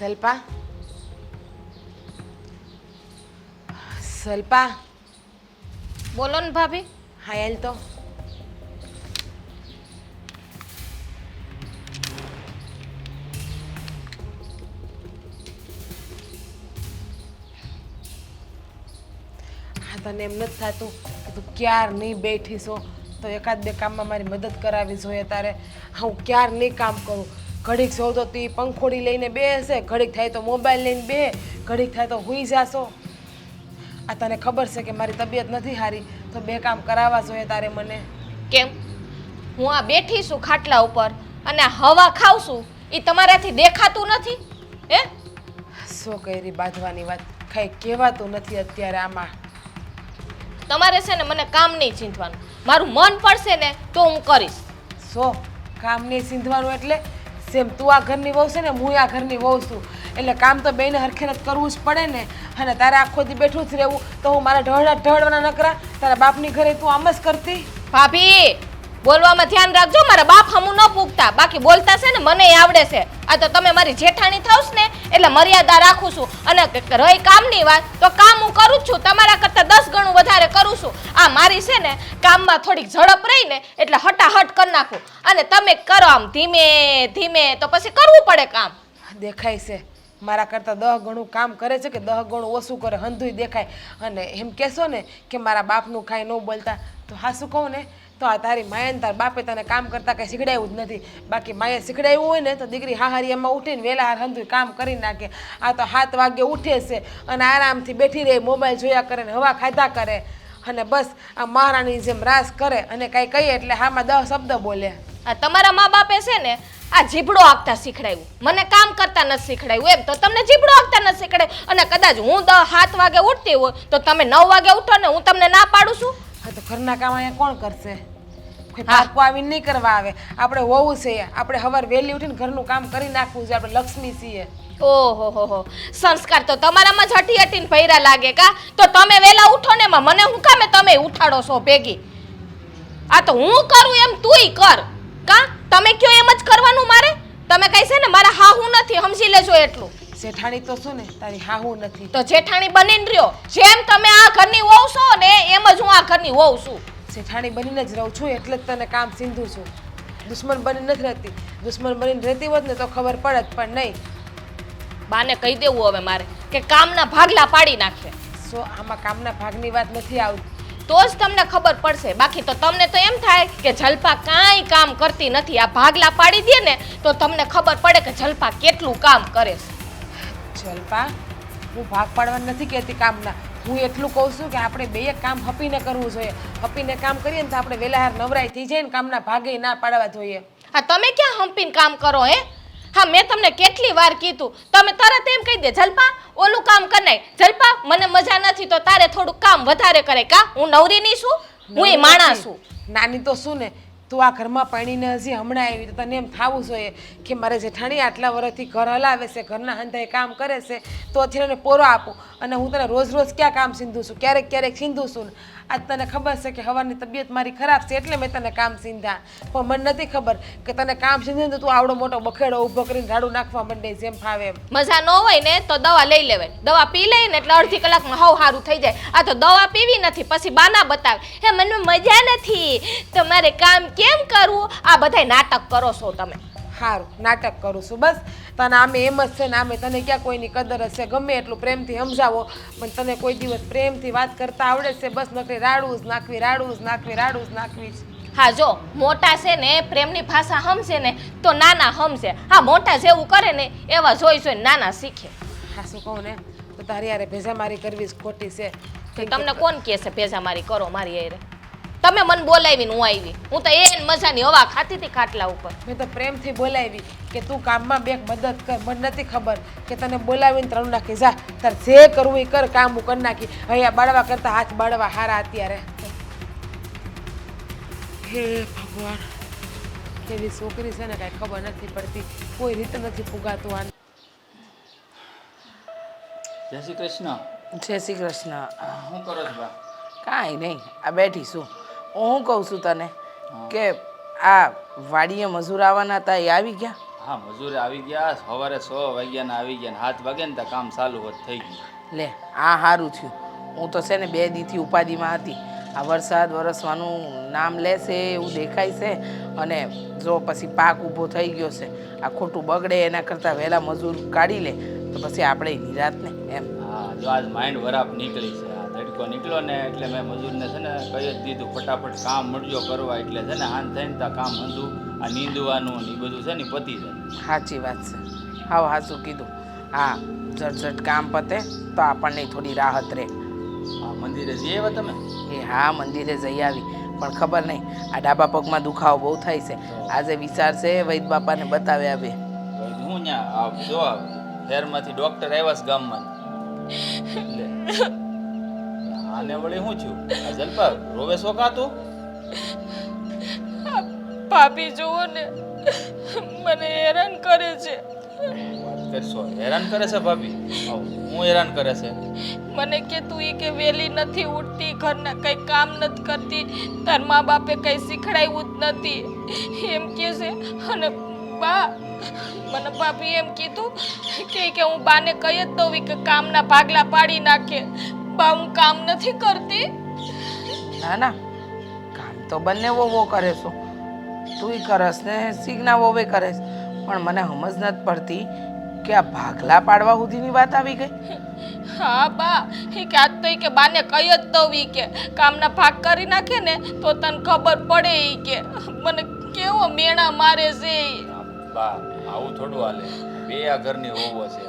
સલ્પા સલ્પા બોલો ને ભાભી. હા એલ તો હા તને એમ નથી થતું કે તું ક્યાર નહીં બેઠી છો તો એકાદ બે કામમાં મારી મદદ કરાવી જોઈએ તારે. હું ક્યાર નહીં કામ કરું. ઘડીક સૌ તો તી પંખોડી લઈને બેસે, ઘડીક થાય તો મોબાઈલ લઈને બે, ઘડીક થાય તો હુઈ જાશો. આ તને ખબર છે કે મારી તબિયત નથી સારી, તો બે કામ કરાવવા જોઈએ તારે મને. કેમ? હું આ બેઠી છું ખાટલા ઉપર અને હવા ખાવ છું, એ તમારાથી દેખાતું નથી? હે? શું કરી બાંધવાની વાત, કઈ કહેવાતું નથી અત્યારે આમાં. તમારે છે ને મને કામ નહીં ચીંધવાનું. મારું મન પડશે ને તો હું કરીશ. સો કામ નહીં સીંધવાનું એટલે સેમ તું આ ઘરની વહુ છે ને હું આ ઘરની વહુ છું, એટલે કામ તો બેને હરખેરત કરવું જ પડે ને. અને તારે આખો દી બેઠું જ રહેવું તો હું મારા ઢળવાના નકરા તારા બાપની ઘરે તું આમ જ કરતી. ભાભી બોલવામાં ધ્યાન રાખજો, મારા બાપ હમું ન પૂગતા, બાકી બોલતા છે ને મને આવડે છે. આ તો તમે મારી જેઠાણી થાવસ ને એટલે મર્યાદા રાખું છું. અને રહી કામની વાત તો કામ હું કરું જ છું, તમારા કરતાં 10 ગણું વધારે કરું છું. આ મારી છે ને કામમાં થોડીક ઝડપ રહી ને એટલે હટાહટ કરી નાખું, અને તમે કરો આમ ધીમે ધીમે તો પછી કરવું પડે કામ. દેખાય છે મારા કરતાં 10 ગણું કામ કરે છે કે 10 ગણું ઓછું કરે, હંધુય દેખાય. અને એમ કહેશો ને કે મારા બાપનું કાંઈ ન બોલતા, તો હા શું કહું ને તો આ તારી માએ ને તાર બાપે તને કામ કરતાં કાંઈ શીખડાવ્યું જ નથી. બાકી માએ શીખડાવ્યું હોય ને તો દીકરી હાહારી એમાં ઉઠીને વહેલા હાર હંધુય કામ કરી નાખે. આ તો 7 વાગે ઉઠે છે અને આરામથી બેઠી રહે, મોબાઈલ જોયા કરે ને હવા ખાધા કરે, અને બસ આ મહારાણી જેમ રાસ કરે, અને કાંઈ કહીએ એટલે હામાં 10 શબ્દ બોલે. આ તમારા મા બાપે છે ને આ જીભડો આંકતા શીખડાયું, મને કામ કરતા નથી શીખડાયું. એમ તો તમને જીભડો આંકતા નથી શીખડાયું. અને કદાચ હું 7 વાગે ઉઠતી હોય તો તમે 9 વાગે ઉઠો ને હું તમને ના પાડું છું? હા તો ઘરના કામ અહીંયા કોણ કરશે? કોઈ પાકું આવીને નહીં કરવા આવે. આપણે વહુ છે, આપણે સવાર વહેલી ઉઠીને ઘરનું કામ કરી નાખવું છે, આપણે લક્ષ્મી છીએ. ઓહો હો હો, સંસ્કાર તો તમારામાં જ હટી હટીને ભૈરા લાગે કા? તો તમે વહેલા ઉઠો ને એમાં મને હું કામે તમે ઉઠાડો છો ભેગી? આ તો હું કરું એમ તુંય કર કા? તમે કયો એમ જ કરવાનું મારે? તમે કઈ છે ને મારા હાહુ નથી, સમજી લેજો એટલું. જેઠાણી તો શું ને તારી હાહુ નથી. તો જેઠાણી બનીને રહ્યો. જેમ તમે આ ઘરની વહુ છો ને એમ જ હું આ ઘરની વહુ છું. જેઠાણી બનીને જ રહું છું એટલે જ તને કામ સીંધું છું. દુશ્મન બની નથી રહેતી. દુશ્મન બનીને રહેતી હોત ને તો ખબર પડે જ, પણ નહીં. બાને કહી દેવું હવે મારે કે કામના ભાગલા પાડી નાખે. સો આમાં કામના ભાગની વાત નથી આવતી. તો જ તમને ખબર પડશે. બાકી તો તમને તો એમ થાય કે જલપા કાંઈ કામ કરતી નથી. આ ભાગલા પાડી દે ને તો તમને ખબર પડે કે જલપા કેટલું કામ કરે છે. જલપા હું ભાગ પાડવા નથી કહેતી કામના. હું એટલું કહું છું કે આપણે બેય કામ હપીને કરવું જોઈએ. હપીને કામ કરીએ ને તો આપણે વહેલા હાર નવરાઈ થઈ જાય ને કામના ભાગે ના પાડવા જોઈએ. હા તમે ક્યાં હંપીને કામ કરો હે? હા મેં તમને કેટલી વાર કીધું, તમે તરત એમ કહી દે જલપા ઓલું કામ કર નાખ. જલપા મને મજા નથી તો તારે થોડું કામ વધારે કરે કા? હું નવરી નહીં છું? હું એ માણસ છું. નાની તો શું ને, તું આ ઘરમાં પરણીને હજી હમણાં આવી તો તને એમ થવું જોઈએ કે મારે જેઠાણી આટલા વર્ષથી ઘર હલાવે છે, ઘરના હંધાએ કામ કરે છે, તો અત્યારે પોરો આપું. અને હું તને રોજ રોજ ક્યાં કામ સીંધું છું, ક્યારેક ક્યારેક સીંધું છું. આજ તને ખબર છે કે હવાની તબિયત મારી ખરાબ છે એટલે મેં તને કામ સીંધા, પણ મને નથી ખબર કે તને કામ સીંધે તો તું આવડો મોટો બખેડો ઊભો કરીને ઝાડું નાખવા માંડે જેમ ફાવે એમ. મજા ન હોય ને તો દવા લઈ લેવાય. દવા પી લઈ ને એટલે અડધી કલાકમાં હાવ સારું થઈ જાય. આ તો દવા પીવી નથી પછી બાના બતાવે હે મને મજા નથી, તમારે કામ કેમ કરવું? આ બધાય નાટક કરો છો તમે. સારું નાટક કરું છું બસ. તને આમે એમ જ છે ને આમે તને ક્યાં કોઈની કદર હશે? ગમે એટલું પ્રેમથી સમજાવો પણ તને કોઈ દિવસ પ્રેમથી વાત કરતા આવડે છે? બસ નકરી રાડું જ નાખવી, રાડું જ નાખવી, રાડું જ નાખવી. હા જો મોટા છે ને પ્રેમની ભાષા સમજે ને તો નાના સમજે. હા મોટા જેવું કરે ને એવા જોઈ જોઈને નાના શીખે. હા શું કહું ને તો તારી યારે ભેજામારી કરવી જ ખોટી છે. તો તમને કોણ કહે છે ભેજામારી કરો મારી યારે? તમે મને બોલાવીને હું આવી. હું તો એને મજાની હવા ખાતી હતી ખાટલા ઉપર. મેં તો પ્રેમથી બોલાવી કે તું કામમાં બે મદદ કર. મને નથી ખબર કે તને બોલાવીને ત્રણ નાખી જા તાર જે કરવું એ કર, કામ હું કરી નાખી. અહીંયા બાળવા કરતા હાથ બાળવા હારા અત્યારે. હે ભગવાન, કેવી છોકરી છે ને કાંઈ ખબર નથી પડતી, કોઈ રીતે નથી પુગાતું આને. જય શ્રી કૃષ્ણ. જય શ્રી કૃષ્ણ. શું કરો છો બા? કાંઈ નહીં, આ બેઠી છું. હું કહું છું તને કે આ વાડીએ મજૂર આવવાના હતા એ આવી ગયા? હા મજૂરે આવી ગયા સવારે 6 વાગ્યાના આવી ગયા ને 7 વાગે ને ત્યાં કામ ચાલુ હોત થઈ ગયું. લે આ સારું થયું. હું તો છે ને 2 દીથી ઉપાધિમાં હતી. આ વરસાદ વરસવાનું નામ લેશે એવું દેખાય છે અને જો પછી પાક ઊભો થઈ ગયો છે. આ ખોટું બગડે એના કરતાં વહેલા મજૂર કાઢી લે તો પછી આપણે નિરાત ને એમ. હા જો આજ માઇન્ડ વરાપ નીકળી છે આ તડકો નીકળ્યો ને એટલે મેં મજૂરને છે ને કહી જ દીધું ફટાફટ કામ મળજો કરવા એટલે છે ને હાન થઈને ત્યાં કામ હંધું આ નીંદવાનું ને એ બધું છે ને ઈ પતી જાય. સાચી વાત છે. હાવ સાચું કીધું. હા ઝટઝટ કામ પતે તો આપણને થોડી રાહત રહે. આ મંદિરે જઈએ હવે તમે? એ હા મંદિરે જઈ આવી પણ ખબર નહીં આ ડાબા પગમાં દુખાવો બહુ થાય છે. આજે વિચાર છે વૈદ બાપાને બતાવ્યા બે. વળી હું ત્યાં જો શહેરમાંથી ડૉક્ટર આવ્યા છે ગામમાં લે આને વળી શું થયું? આ જલપા રોવે શોખાતું? ભાભી જુઓ ને મને હેરાન કરે છે. વાત કરશો હેરાન કરે છે ભાભી? હું હેરાન કરે છે? મને કે તું ઈ કે વેલી નથી ઉઠતી, ઘરના કઈ કામ નથી કરતી, તાર મા બાપે કઈ શીખડાવ્યું જ નથી એમ કે છે. અને બા મને ભાભી એમ કીધું કે હું બાને કહી જ દઉં કે કામના ભાગલા પાડી નાખે. બા હું કામ નથી કરતી. ના ના કામ તો બંને વહુઓ કરે છો. તુંય કરસ ને સિગ્ના વહુએ કરે છે. પણ મને સમજ નથી પડતી કે આ ભાગલા પાડવા સુધીની વાત આવી ગઈ. હા બા ઈ કે આજ તો ઈ કે બાને કહી જ દઉં ઈ કે કામના ભાગ કરી નાખે ને તો તને ખબર પડે. ઈ કે મને કેવો મેણા મારે છે ઈ. બા આવું થોડું હાલે. બે આ ઘરની હોવો છે.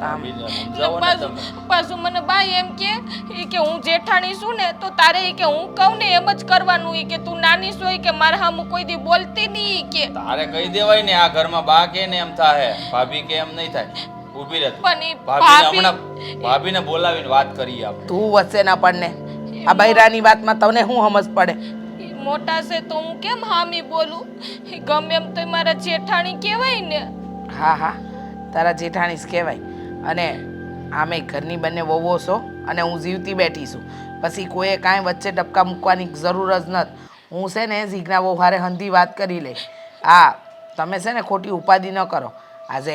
કામ બીને સમજાવો ને તમે. પાછું મને બા એમ કે ઈ કે હું જેઠાણી છું ને તો તારે ઈ કે હું કહું ને એમ જ કરવાનું. ઈ કે તું નાની છો ઈ કે મારા સામું કોઈ દી બોલતી નહીં. ઈ કે તારે કહી દેવાય ને આ ઘરમાં બા કે ને એમ થાય ભાભી કે એમ નહીં થાય. ઊભી રહે તું. પણ ઈ ભાભીને ભાભી હમણાં ભાભીને બોલાવીને વાત કરીએ આપણે. તું વચ્ચે ના પડને. આ બૈરાની વાતમાં તમને શું સમજ પડે? ઈ મોટા છે તો હું કેમ હામી બોલું? ઈ ગમે એમ તો મારા જેઠાણી કહેવાય ને. હા હા તારા જેઠાણી જ કહેવાય. અને આમે ઘરની બંને વહુઓ છો અને હું જીવતી બેઠી છું. પછી કોઈએ કાંઈ વચ્ચે ટપકા મૂકવાની જરૂર જ નથી. હું છે ને જીજ્ઞા વહુ હારે હંધી વાત કરી લઈશ. હા તમે છે ને ખોટી ઉપાધિ ન કરો. આજે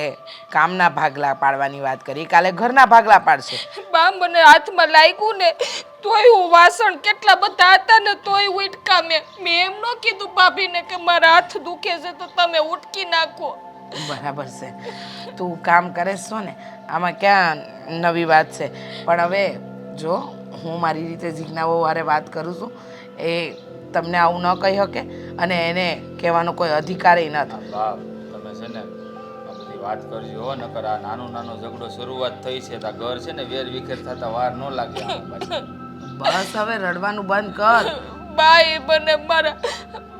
કામના ભાગલા પાડવાની વાત કરી, કાલે ઘરના ભાગલા પાડશે. બા મને હાથમાં લાગ્યું ને તોય હું વાસણ કેટલા બધા હતા ને તોય ઉટકા મેં એમ ન કીધું ભાભીને કે મારા હાથ દુખે છે તો તમે ઉટકી નાખો. બરાબર છે તું કામ કરે છો ને આમાં ક્યાં નવી વાત છે. પણ હવે જો હું મારી રીતે જીજ્ઞાઓ હારે વાત કરું છું એ તમને આવું ન કહી શકે અને એને કહેવાનો કોઈ અધિકારય નથી. બાપ તમે છે ને આ બધી વાત કરજો હો. નકર આ નાનો નાનો ઝઘડો શરૂઆત થઈ છે તો આ ઘર છે ને વેર વિખેર થતા વાર ન લાગે આમાં પાછી. બસ હવે રડવાનું બંધ કર. બા એ મને મારા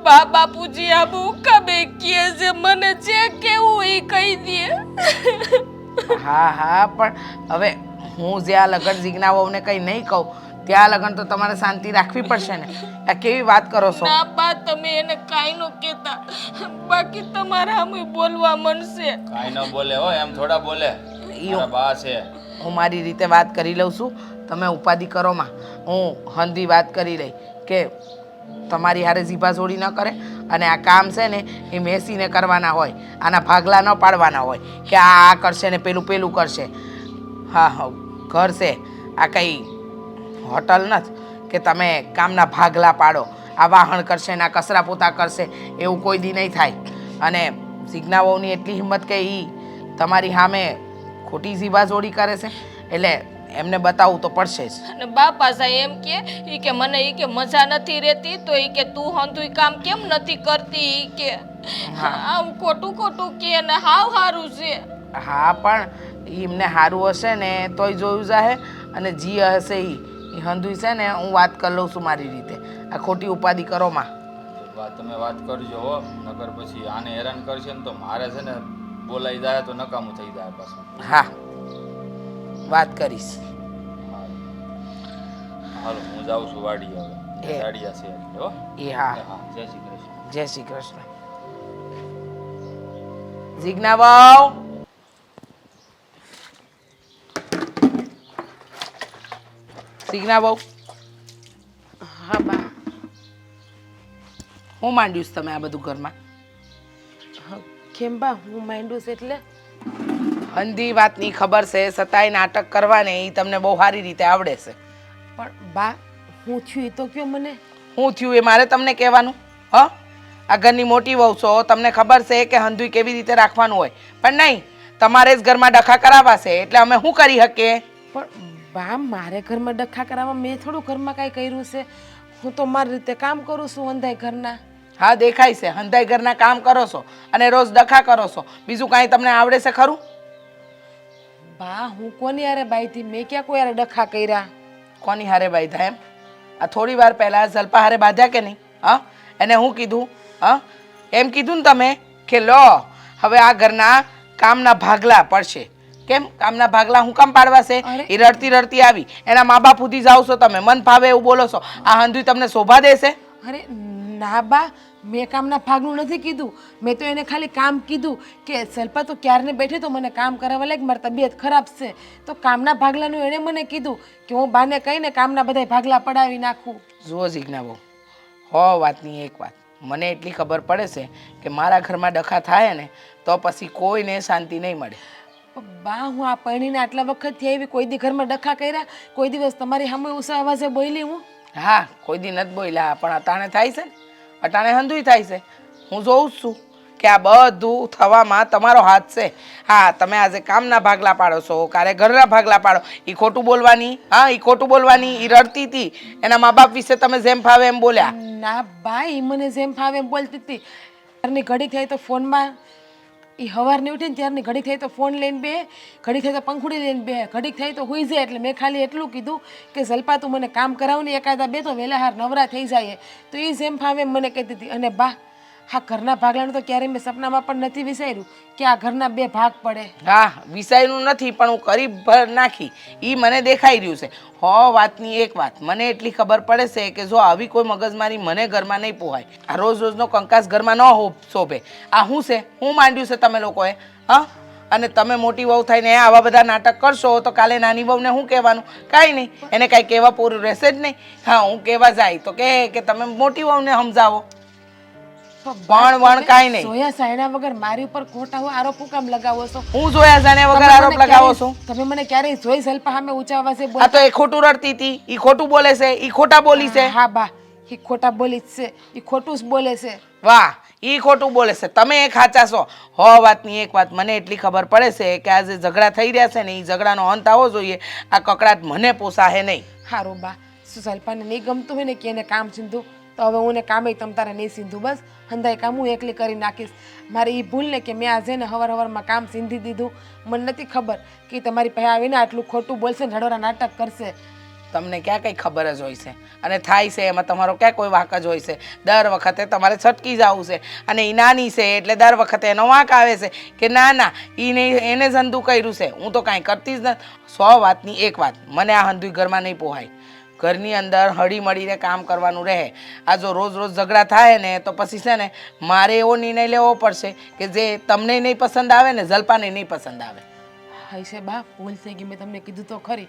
બા બાપુજી આ ભૂકા બે કહે છે મને જે કેવું એ કહી દે. હા હા પણ હવે હું જ્યાં લગન જીજ્ઞાઓને કંઈ નહીં કહું ત્યાં લગન તો તમારે શાંતિ રાખવી પડશે ને. આ કેવી વાત કરો છો? ના બા તમે એને કાંઈ ન કહેતા બાકી તમારા સામે બોલવા મનશે. કાંઈ ન બોલે હો એમ થોડા બોલે. મારા બા છે. હું મારી રીતે વાત કરી લઉં છું. તમે ઉપાધિ કરો માં. હું હંધી વાત કરી લઈ કે તમારી હારે જીભા જોડી ન કરે અને આ કામ છે ને એ મેસીને કરવાના હોય. આના ભાગલા ન પાડવાના હોય કે આ કરશે ને પેલું પેલું કરશે. હા હા ઘર છે આ કંઈ હોટલ નથી કે તમે કામના ભાગલા પાડો. આ વાહણ કરશે ને આ કચરા પોતા કરશે એવું કોઈ દી નહીં થાય. અને જીજ્ઞાઓની એટલી હિંમત કે એ તમારી સામે ખોટી જીભા જોડી કરે છે એટલે એમને બતાવવું તો પડશે જ. અને બાપા સાહેબ એમ કે ઈ કે મને ઈ કે મજા નથી રહેતી તો ઈ કે તું હંધુય કામ કેમ નથી કરતી. ઈ કે આમ ખોટું ખોટું કે ને હાવ હારું છે. હા પણ એમને સારું હશે ને તોય જોયું જાહે અને જી હશે એ હંધુય છે ને હું વાત કરી લઉં છું મારી રીતે. આ ખોટી ઉપાધિ કરો માં. તમે વાત કરજો હો. નકર પછી આને હેરાન કરશે ને તો મારે છે ને બોલાઈ જાય તો નકામું થઈ જાય પાછું. હા વાત કરીશ. હાલો હું જાઉં છું વાડી હવે. દાડિયા છે એટલે હો. એ હા હા જય શ્રી કૃષ્ણ. જય શ્રી કૃષ્ણ. જીજ્ઞા વહુ જીજ્ઞા વહુ હા બા હું માંડ્યું છે તમે આ બધું ઘરમાં? હા, કેમ બા હું માંડું છે એટલે અંધી વાતની ખબર છે છતાંય નાટક કરવાને એ તમને બહુ સારી રીતે આવડે છે. પણ બા હું થયું એ તો કયો મને. હું થયું એ મારે તમને કહેવાનું? હ આ ઘરની મોટી વહુ છો, તમને ખબર છે કે હંધુય કેવી રીતે રાખવાનું હોય, પણ નહીં, તમારે જ ઘરમાં ડખા કરાવાશે એટલે અમે શું કરી શકીએ? પણ બા મારે ઘરમાં ડખા કરાવવા મેં થોડું ઘરમાં કાંઈ કર્યું છે. હું તો મારી રીતે કામ કરું છું અંધાઈ ઘરના. હા દેખાય છે, હંધાઈ ઘરના કામ કરો છો અને રોજ ડખા કરો છો, બીજું કાંઈ તમને આવડે છે ખરું? બા હું કોની હારે બાઈથી? મેં ક્યાં કોઈ હારે ડખા કર્યા? કોની હારે બાંધ્યા એમ? આ થોડી વાર પહેલા જલપા હારે બાંધ્યા કે નહીં? હા, એને હું કીધું? હા, એમ કીધું ને તમે કે લો હવે આ ઘરના કામના ભાગલા પડશે. કેમ કામના ભાગલા હું કામ પાડવા છે? અરે! એ રડતી રડતી આવી, એના મા બાપ સુધી જાઓ છો તમે, મન ફાવે એવું બોલો છો. આ હંધુય તમને શોભા દેશે? અરે ના બા, મેં કામના ભાગનું નથી કીધું. મેં તો એને ખાલી કામ કીધું કે સલ્પા તું ક્યારની બેઠી તો મને કામ કરાવવા લાગ, મારી તબિયત ખરાબ છે. તો કામના ભાગલાનું એણે મને કીધું કે હું બાને કહીને કામના બધા ભાગલા પડાવી નાખું. જુઓ જીજ્ઞા બહુ, હો વાતની એક વાત મને એટલી ખબર પડે છે કે મારા ઘરમાં ડખા થાય ને તો પછી કોઈને શાંતિ નહીં મળે. બા હું આ પરણીને આટલા વખતથી આવી, કોઈ દી ઘરમાં ડખા કર્યા? કોઈ દિવસ તમારી સામે ઉષા અવાજે બોલી હું? હા, કોઈ દી નથી બોલ્યા, પણ અટાણે થાય છે ને, અટાણે હંધુય થાય છે. હું જોઉં જ છું કે આ બધું થવામાં તમારો હાથ છે. હા, તમે આજે કામના ભાગલા પાડો છો, કારે ઘરના ભાગલા પાડો. એ ખોટું બોલવાની, હા એ ખોટું બોલવાની, એ રડતી હતી, એના મા બાપ વિશે તમે જેમ ફાવે એમ બોલ્યા. ના બા, એ મને જેમ ફાવે એમ બોલતી હતી. ત્યારની ઘડી થઈ તો ફોનમાં, એ સવારની ઉઠીને ત્યારની ઘડી થઈ તો ફોન લઈને બે, ઘડી થઈ તો પંખુડી લઈને બે, ઘડી થઈ તો હુઈ જાય. એટલે મેં ખાલી એટલું કીધું કે જલ્પા તું મને કામ કરાવને, એકાદા બે તો વહેલા હાર નવરા થઈ જાય. તો એ જેમ ફાવે એમ મને કહેતી હતી. અને બા હા, ઘરના ભાગલાનું તો ક્યારેય મેં સપનામાં પણ નથી વિચાર્યું કે આ ઘરના બે ભાગ પડે. હા, વિષયનું નથી પણ હું કરી ભર નાખી, એ મને દેખાઈ રહ્યું છે. હો વાતની એક વાત મને એટલી ખબર પડે છે કે જો આવી કોઈ મગજમારી મને ઘરમાં નહીં પોહાય. આ રોજ રોજનો કંકાસ ઘરમાં ન શોભે. આ શું છે? હું માંડ્યું છે તમે લોકોએ? હા, અને તમે મોટી વહુ થઈને આવા બધા નાટક કરશો તો કાલે નાની વહુને શું કહેવાનું? કાંઈ નહીં, એને કાંઈ કહેવા પૂરું રહેશે જ નહીં. હા, હું કહેવા જાય તો કે તમે મોટી વહુને સમજાવો. પણ વણ કાંઈ નહીં. સોયા સાયણા વગર મારી ઉપર ખોટા આરોપ હું કામ લગાવો છો? હું જોયા જાણ્યા વગર આરોપ લગાવો છું? તમે મને ક્યારેય જોઈ સલ્પા સામે ઊંચા અવાજે આ તો એ ખોટું રડતી હતી, ઈ ખોટું બોલે છે, ઈ ખોટા બોલી છે. હા બા, એ ખોટા બોલી જ છે, એ ખોટું જ બોલે છે. વાહ, ઈ ખોટું બોલે છે, તમે એક સાચા છો. હો વાતની એક વાત મને એટલી ખબર પડે છે કે આજે ઝઘડા થઈ રહ્યા છે ને એ ઝઘડાનો અંત આવવો જોઈએ. આ કકડાટ મને પોસાહે નહીં. હારું બા, શું સલ્પાને નહીં ગમતું હોય ને કે એને કામ સીંધું તો હવે હું ને કામે તમ તારે નહીં સીંધું. બસ હંધાઈ કામ હું એકલી કરી નાખીશ. મારી એ ભૂલ ને કે મેં આજે ને હવારમાં કામ સીંધી દીધું. મને નથી ખબર કે તમારી પાસે આવીને આટલું ખોટું બોલશે ને રડોરા નાટક કરશે. તમને ક્યાં કંઈ ખબર જ હોય છે અને થાય છે એમાં તમારો ક્યાં કોઈ વાંક જ હોય છે? દર વખતે તમારે છટકી જવું છે અને એ નાની છે એટલે દર વખતે એનો વાંક આવે છે કે ના ના એને જ હંધું કર્યું છે, હું તો કાંઈ કરતી જ નથી. 100 વાતની એક વાત, મને આ હંધુય ઘરમાં નહીં પોહાય. ઘરની અંદર હળી મળીને કામ કરવાનું રહે. આ જો રોજ રોજ ઝઘડા થાય ને તો પછી છે ને મારે એવો નિર્ણય લેવો પડશે કે જે તમને નહીં પસંદ આવે ને જલ્પાને નહીં પસંદ આવે. હા છે બા, ભૂલ થઈ ગઈ, મેં તમને કીધું તો ખરી.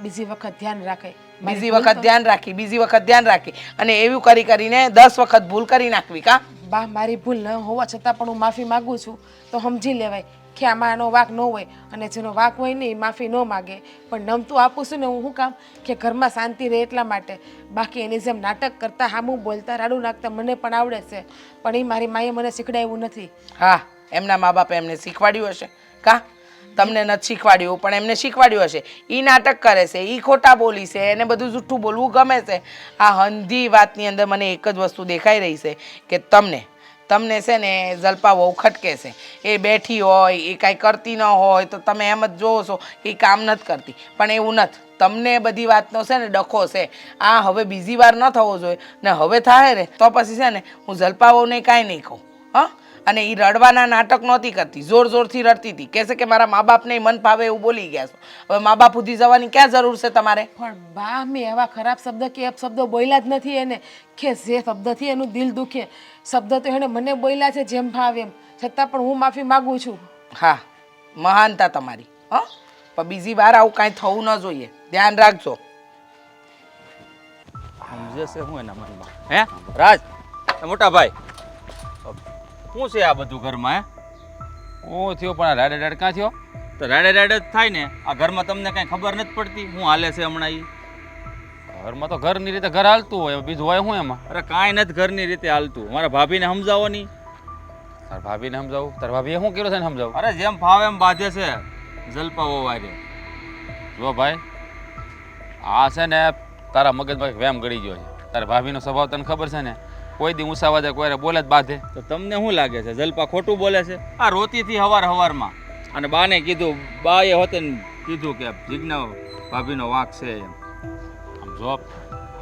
બીજી વખત ધ્યાન રાખાય. બીજી વખત ધ્યાન રાખી, બીજી વખત ધ્યાન રાખી અને એવું કરી કરીને 10 વખત ભૂલ કરી નાખવી. કા બા, મારી ભૂલ ન હોવા છતાં પણ હું માફી માગું છું તો સમજી લેવાય કે આમાં આનો વાંક ન હોય. અને જેનો વાંક હોય ને એ માફી ન માગે, પણ નમતું આપું છું ને હું શું કામ કે ઘરમાં શાંતિ રહે એટલા માટે. બાકી એની જેમ નાટક કરતા, હામું બોલતા, રાડું નાખતા મને પણ આવડે છે, પણ એ મારી માએ મને શીખડાવ્યું નથી. હા, એમના મા બાપે એમને શીખવાડ્યું હશે. કા તમને નથી શીખવાડ્યું પણ એમને શીખવાડ્યું હશે. એ નાટક કરે છે, એ ખોટા બોલી છે, એને બધું જૂઠું બોલવું ગમે છે. આ હંધી વાતની અંદર મને એક જ વસ્તુ દેખાઈ રહી છે કે તમને છે ને જલ્પા બહુ ખટકે છે. એ બેઠી હોય, એ કાંઈ કરતી ન હોય તો તમે એમ જ જોવો છો કે એ કામ નથી કરતી, પણ એવું નથી. તમને બધી વાતનો છે ને ડખો છે. આ હવે બીજી વાર ન થવો જોઈએ ને હવે થાય ને તો પછી છે ને હું જલ્પા બહુને કાંઈ નહીં કહું. હા, અને એ રડવાના નાટક નહોતી કરતી, જોર જોરથી રડતી હતી. કહેશે કે મારા મા બાપને મન ભાવે એવું બોલી ગયા છો. હવે મા બાપ સુધી જવાની ક્યાં જરૂર છે તમારે? પણ બા, મેં એવા ખરાબ શબ્દ કે અપશબ્દો બોલ્યા જ નથી એને કે જે શબ્દથી એનું દિલ દુખે. શબ્દ તો એણે મને બોલ્યા છે જેમ ભાવે એમ, છતાં પણ હું માફી માગું છું. હા, મહાનતા તમારી. હા, પણ બીજી વાર આવું કાંઈ થવું ન જોઈએ, ધ્યાન રાખજો. સમજે છે હું એના મનમાં? હે રાજ, મોટા ભાઈ, શું છે આ બધું ઘરમાં? હું થયો પણ આ રાડે રાડ ક્યાં થયો? તો રાડે રાડે જ થાય ને. આ ઘરમાં તમને કાંઈ ખબર નથી પડતી હું હાલે છે હમણાં ઈ? ઘરમાં તો ઘરની રીતે ઘર હાલતું હોય, બીજું હોય શું એમાં? અરે કાંઈ નથી ઘરની રીતે હાલતું. મારા ભાભીને સમજાવો નહીં. તાર ભાભીને સમજાવું? તાર ભાભીએ શું કર્યું છે ને સમજાવું? અરે જેમ ફાવે એમ બાંધે છે જલપાવો વારે. જો ભાઈ, આ છે ને તારા મગજમાં એક વેમ ગળી ગયો છે. તારા ભાભીનો સ્વભાવ તને ખબર છે ને, કોઈ દી ઊંસાવા જાય કોઈ બોલે જ બાંધે. તો તમને શું લાગે છે જલપા ખોટું બોલે છે? આ રોતીથી હવારમાં અને બાને કીધું, બાએ હોતે ને કીધું કે જીજ્ઞા ભાભીનો વાંક છે એમ. આમ જો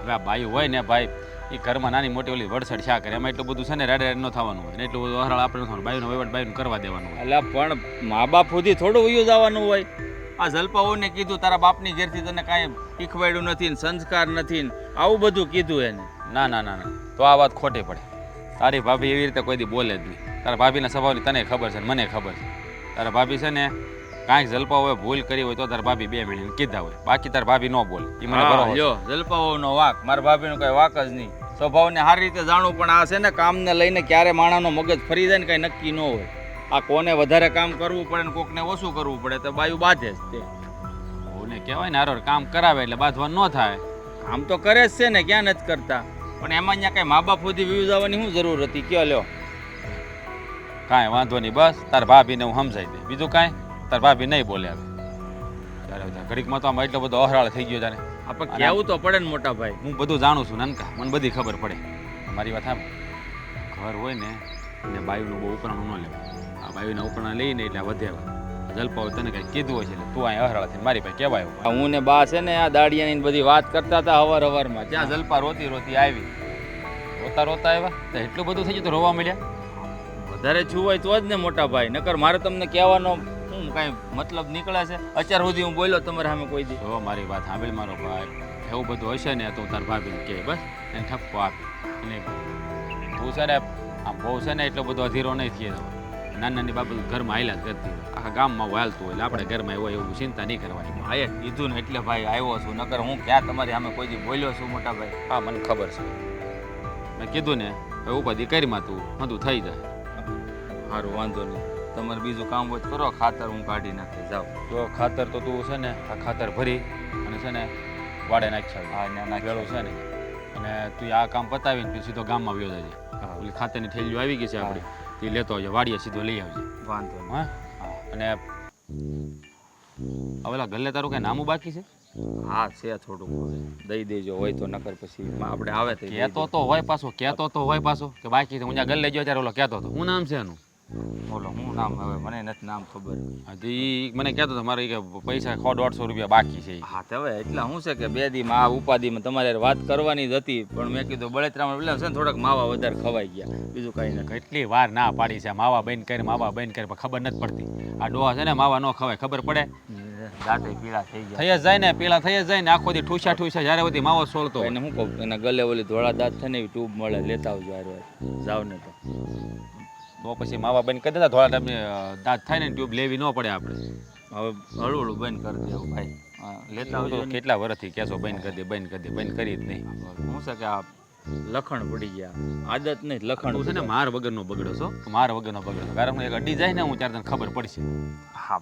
હવે આ બાઈ હોય ને ભાઈ, એ ઘરમાં નાની મોટી ઓલી વડસડ શા કરે, એમાં એટલું બધું છે ને રેડે ન થવાનું હોય ને એટલું બધું હરાળ આપણે ન થવાનું. બાઈનો વહીવટ બાઈનું કરવા દેવાનું હોય. એટલે પણ મા બાપ સુધી થોડું વયું જવાનું હોય. આ જલપાઓને કીધું તારા બાપની ઘેરથી તને કાંઈ શીખવાડ્યું નથી ને સંસ્કાર નથી ને આવું બધું કીધું એને. ના ના ના ના, તો આ વાત ખોટી પડે. તારી ભાભી એવી રીતે કોઈ દી બોલે જ નહીં. તારા ભાભીના સ્વભાવની તને ખબર છે ને મને ખબર છે. તારા ભાભી છે ને કાંઈક જલપા હોય ભૂલ કરી હોય તો તારા ભાભી 2 મિનિટ કીધા હોય, બાકી તારા ભાભી ન બોલે. એ મને બરોબર છે. જો જલપાઓનો વાંક, મારા ભાભીનો કઈ વાંક જ નહીં. સ્વભાવને સારી રીતે જાણવું, પણ આ છે ને કામને લઈને ક્યારે માણાનો મગજ ફરી જાય ને કાંઈ નક્કી ન હોય. આ કોને વધારે કામ કરવું પડે ને કોકને ઓછું કરવું પડે તો બાયું બાંધે જ તે. ઓને કહેવાય ને હારો કામ કરાવે એટલે બાંધવાનું ન થાય. કામ તો કરે જ છે ને, ક્યાં નથી કરતા. પણ એમાં અહીંયા કાંઈ મા બાપ સુધી વ્યૂ જવાની શું જરૂર હતી? કયો લ્યો. કાંઈ વાંધો નહીં, બસ તાર ભાભીને હું સમજાઈ દે, બીજું કાંઈ. તાર ભાભી નહીં બોલે હવે. ત્યારે ઘડીકમાં તો આમાં એટલો બધો અહરાળ થઈ ગયો જાણે. આપણે કહેવું તો પડે ને મોટા ભાઈ. હું બધું જાણું છું નાનકા, મને બધી ખબર પડે. મારી વાત આમ, ઘર હોય ને એટલે બાયુનું બહુ ઉપરાણું ન લેવું. આ બાયુના ઉપરાણા લઈને એટલે વધેવા જલપાઓ તને કંઈ કીધું હોય છે એટલે તું અહીં અહરાળ થઈને મારી પાસે કહેવાય. હું ને બા છે ને આ દાડિયાની બધી વાત કરતા હતા હવારમાં. ત્યાં જલપા રોતી રોતી આવી. રોતા રોતા આવ્યા તો એટલું બધું થઈ ગયું તો રોવા મળ્યા. વધારે છું હોય તો જ ને મોટા ભાઈ, નકર મારે તમને કહેવાનો શું કાંઈ મતલબ નીકળે છે? અત્યાર સુધી હું બોલ્યો તમારે સામે કોઈ દી? જો મારી વાત સાંભળ મારો ભાઈ, એવું બધું હશે ને તો તાર ભાભીને કહે, બસ એને ઠપકો આપે. અને તું છે ને આમ બહુ છે ને એટલો બધો અધીરો નહીં થઈ જતો. નાની નાની બાબત ઘરમાં હાલ્યા જ કરતી હોય, આખા ગામમાં હાલતું હોય એટલે આપણે ઘરમાં હોય એવું ચિંતા નહીં કરવાની. ભાઈએ કીધું ને એટલે ભાઈ આવ્યો છું, નકર હું ક્યાં તમારી સામે કોઈ દી બોલ્યો છું મોટા ભાઈ? હા મને ખબર છે, મેં કીધું ને હવે ઉપાધિ કરીમાં તું બધું થઈ જાય. સારું વાંધો નહીં, તમારે બીજું કામ હોય તો કરો. ખાતર હું કાઢી નાખી જાઉં. જો ખાતર તો તું છે ને આ ખાતર ભરી અને છે ને વાડે નાખી હા ને નાખેલું છે ને, અને તું આ કામ પતાવીને તું સીધો ગામમાં વ્યો જજે. ઓલી ખાતરની થેલીઓ આવી ગઈ છે આપણી, તે લેતો આવજે, વાડીએ સીધો લઈ આવજે. વાંધો નહીં. હા અને ઓલા ગલ્લે તારું કઈ નામું બાકી છે? હા છે થોડુંક, દઈ દેજો હોય તો, નકર પછી આપણે આવે તો કહેતો તો હોય પાછો, કહેતો તો હોય પાછો કે બાકી છે. હું ત્યાં ગલ્લે ગયો ત્યારે ઓલો કહેતો હતો. શું નામ છે એનું? બોલો હું નામ, હવે મને નથી નામ ખબર. હજી મને કહેતો હતો મારે કે પૈસા 100-150 રૂપિયા બાકી છે. હા તો હવે એટલા શું છે કે 2 દીમાં આ ઉપાધિમાં તમારે વાત કરવાની જ હતી, પણ મેં કીધું બળેતરામાં એટલે છે ને થોડાક માવા વધારે ખવાઈ ગયા, બીજું કાંઈ નથી. કેટલી વાર ના પાડી છે માવા બંધ કરી, માવા બંધ કરી, પણ ખબર નથી પડતી. આ ડોહા છે ને માવા ન ખવાય, ખબર પડે? દાંતે પીળા થઈ ગયા. થઈ જ જાય ને, પેલા થઈ જ જાય ને, આખો દી ઠૂસા જ્યારે બધી માવો સોળતો હોય. એને શું કહું, એના ગલે ઓલી ધોળા દાંત થાય ને એવી ટ્યુબ મળે, લેતા આવજો યાર, જાવ ને તો પછી માવા બંધ કરી દેતા, થોડા ટાઈમ દાંત થાય ને ટ્યુબ લેવી ન પડે આપણે. હવે હળવું હળવું બંધ કરી દેવું ભાઈ. લેતા આવજો. કેટલા વર્ષથી કેસો બંધ કરી દે, બંધ કરી દે, બંધ કરી જ નહીં. શું છે કે આ લખણ પડી ગયા, આદત નહીં લખણ. તું છે ને માર વગરનો બગડો છો, માર વગરનો બગડો. કારણ એક અડી જાય ને હું ત્યારે તને ખબર પડશે. હા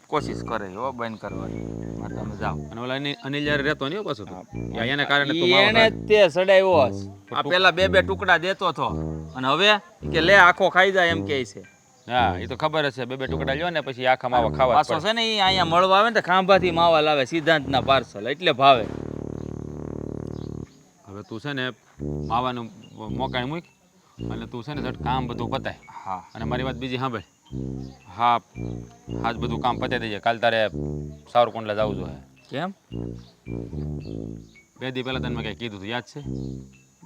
કોશિશ કરે હો બંધ કરવાની. તમે જાઓ. અને ઓલા અનિલ જ્યારે રહેતો નહીં પાછો તું, એને કારણે તું એને તે સડાવ્યો હશે. આ પેલા 2 ટુકડા દેતો હતો અને હવે કે લે આખો ખાઈ જાય એમ કહે છે. હા એ તો ખબર જ છે, 2 ટુકડા લ્યો ને પછી આખા માવા ખાવા પાછો છે ને એ અહીંયા મળવા આવે ને તો ખાંભાથી માવા લાવે, સિદ્ધાંતના પાર્સલ, એટલે ભાવે. હવે તું છે ને માવાનું મોકાઈ મૂક અને તું છે ને ઝટ કામ બધું પતાય. હા અને મારી વાત બીજી સાંભળ. હા આજ બધું કામ પતાવી દેજે, કાલ તારે સાવરકુંડલા જવું જોઈએ. કેમ? 2 દી પહેલા તને મેં કંઈ કીધું હતું, યાદ છે?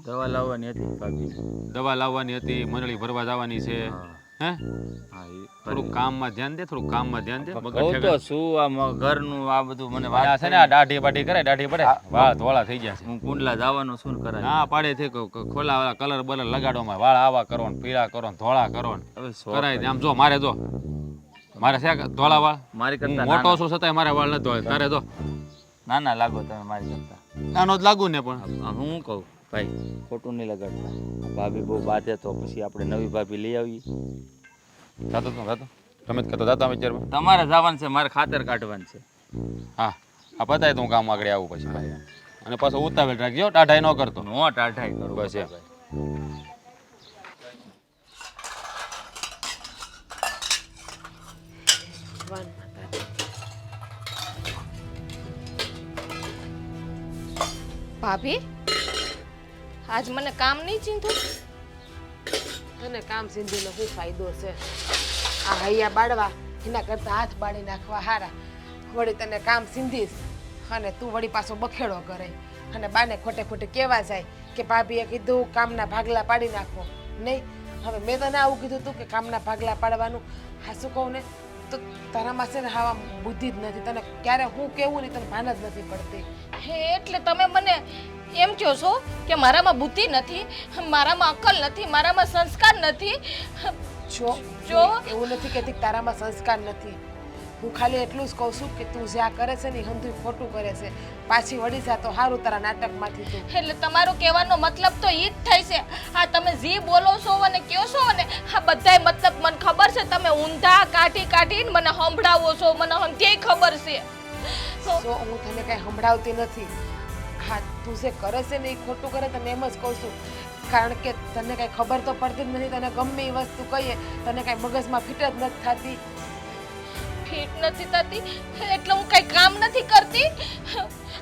દવા લાવવાની હતી ભાભી. દવા લાવવાની હતી, મંડળી ભરવા જવાની છે. હે હા થોડુંક કામમાં ધ્યાન દે, થોડુંક કામમાં ધ્યાન દે. કહું તો શું આ ઘરનું આ બધું મને આ વાત છે ને આ દાઢી બાઢી કરે, દાઢી પડે વાળ ધોળા થઈ ગયા છે. હું કુંડલા જવાનું શું કરાય? ના પાડે છે ખોલા વાળા કલર બલર લગાડવામાં, વાળ આવા કરો ને પીળા કરો ને ધોળા કરો ને હવે કરાય દે. આમ જો મારે જો મારે છે ધોળા વાળ, મારી હું કરતા મોટો છું છતાંય મારે વાળ નથી ધોળા. તારે જો નાના લાગો તમે મારી કરતા. નાનો જ લાગુ ને પણ હું શું કહું ભાઈ, ખોટું નહીં લગાડતા. ભાભી બહુ બાધે તો પછી આપણે નવી ભાભી લઈ આવીએ. જાતો તું જાતો તમે જ કહેતો જાતો વિચારમાં. તમારે જવાનું છે, મારે ખાતર કાઢવાનું છે. હા આ પતાય તો હું કામ આગળ આવું પછી ભાઈ. અને પાછો ઉતાવળ રાખજો, ટાઢાઈ ન કરતો. નો ટાઢાઈ કરું બસ એમ. ભાભી આજ મને કામ નહીં ચીંધું. તને કામ સિંધીનો શું ફાયદો છે? આ હૈયા બાળવા એના કરતાં હાથ બાળી નાખવા હારા. વળી તને કામ સિંધીશ અને તું વળી પાછો બખેડો કરે અને બાને ખોટે ખોટે કહેવા જાય કે ભાભીએ કીધું કામના ભાગલા પાડી નાખો. નહીં, હવે મેં તને આવું કીધું તું કે કામના ભાગલા પાડવાનું. હા શું કહું ને, તો તારામાં છે ને હાવા બુદ્ધિ જ નથી. તને ક્યારે હું કેવું ને તને ભાન જ નથી પડતી. હે એટલે તમે મને એમ કહો છો કે મારામાં બુદ્ધિ નથી, મારામાં અક્કલ નથી, મારામાં સંસ્કાર નથી. જો જો. એવું નથી કહેતી કે તારામાં સંસ્કાર નથી. હું ખાલી એટલું જ કહું છું કે તું જ્યાં કરે છે ને એ હંધુય ખોટું કરે છે. પાછી વળી જા તો સારું તારા નાટકમાંથી તું. એટલે તમારો કહેવાનો મતલબ તો ઈ જ થાય છે. હા તમે જે બોલો છો અને કહો છો ને આ બધાય મતલબ મને ખબર છે. તમે ઊંધા કાઢીને મને સંભળાવો છો, મને હંધ્યાય ખબર છે. જો હું તને કઈ સંભળાવતી નથી. હા તું જે કરે છે ને એ ખોટું કરે તને એમ જ કહું છું. કારણ કે તને કઈ ખબર તો પડતી જ નથી. તને ગમે એ વસ્તુ કહીએ તને કઈ મગજમાં ફિટ જ નથી થતી. ફિટ નથી થતી એટલે હું કઈ કામ નથી કરતી.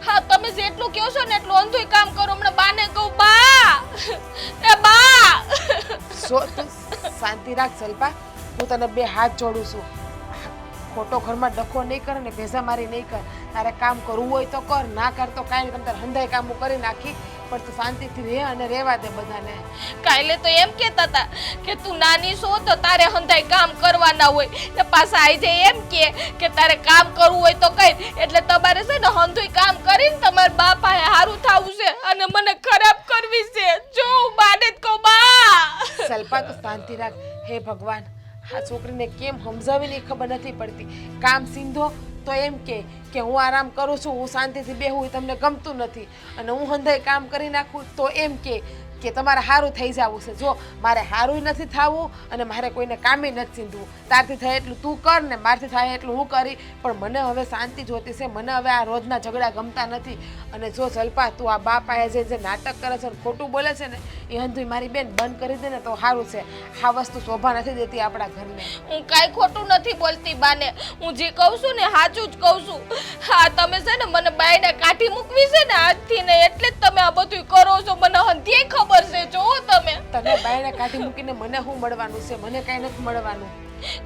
હા તમે જેટલું કહો છો ને એટલું અંધુય કામ કરો. હમણાં બાને કહું બા એ બા. તું શાંતિ રાખ સલ્પા. હું તને બે હાથ જોડું છું. ખોટો ઘરમાં ડખો નહીં કર ને ભેજા મારી નહીં કર. તારે કામ કરવું હોય તો કર, ના કર તો કાંઈ નહીં. તારે હંધાઈ કામો કરી નાખી પણ તું શાંતિથી રહે અને રહેવા દે બધાને. કાલે તો એમ કહેતા હતા કે તું નાની છો તો તારે હંધાઈ કામ કરવાના હોય ને પાછા આજે એમ કે તારે કામ કરવું હોય તો કઈ. એટલે તમારે છે ને હંધુય કામ કરીને તમારા બાપાએ હારું થાવું છે અને મને ખરાબ કરવી છે. જો હું બાને જ કહું બા. સલ્પા તું શાંતિ રાખ. હે ભગવાન, આ છોકરીને કેમ સમજાવીને એ ખબર નથી પડતી. કામ સિંધો તો એમ કે હું આરામ કરું છું, હું શાંતિથી બેહું, એ તમને ગમતું નથી. અને હું હંધાઈ કામ કરી નાખું તો એમ કે તમારે સારું થઈ જવું છે. જો મારે સારું નથી થવું અને મારે કોઈને કામે નથી સીંધવું. તારથી થાય એટલું તું કર ને મારથી થાય એટલું હું કરી. પણ મને હવે શાંતિ જોતી છે. મને હવે આ રોજના ઝઘડા ગમતા નથી. અને જો જલ્પા તું આ બાપ આયા જે નાટક કરે છે ને ખોટું બોલે છે ને એ હંધુય મારી બેન બંધ કરી દે ને તો સારું છે. આ વસ્તુ શોભા નથી દેતી આપણા ઘરને. હું કાંઈ ખોટું નથી બોલતી બાને. હું જે કહું છું ને સાચું જ કહું છું. હા તમે છે ને મને બાયને કાઢી મૂકવી છે ને આજથી ને એટલે જ તમે આ બધું કરો છો. મને હંધ્યાય ખબર છે. જો તમે તને બાયણે કાઢી મૂકીને મને શું મળવાનું છે? મને કઈ નથી મળવાનું.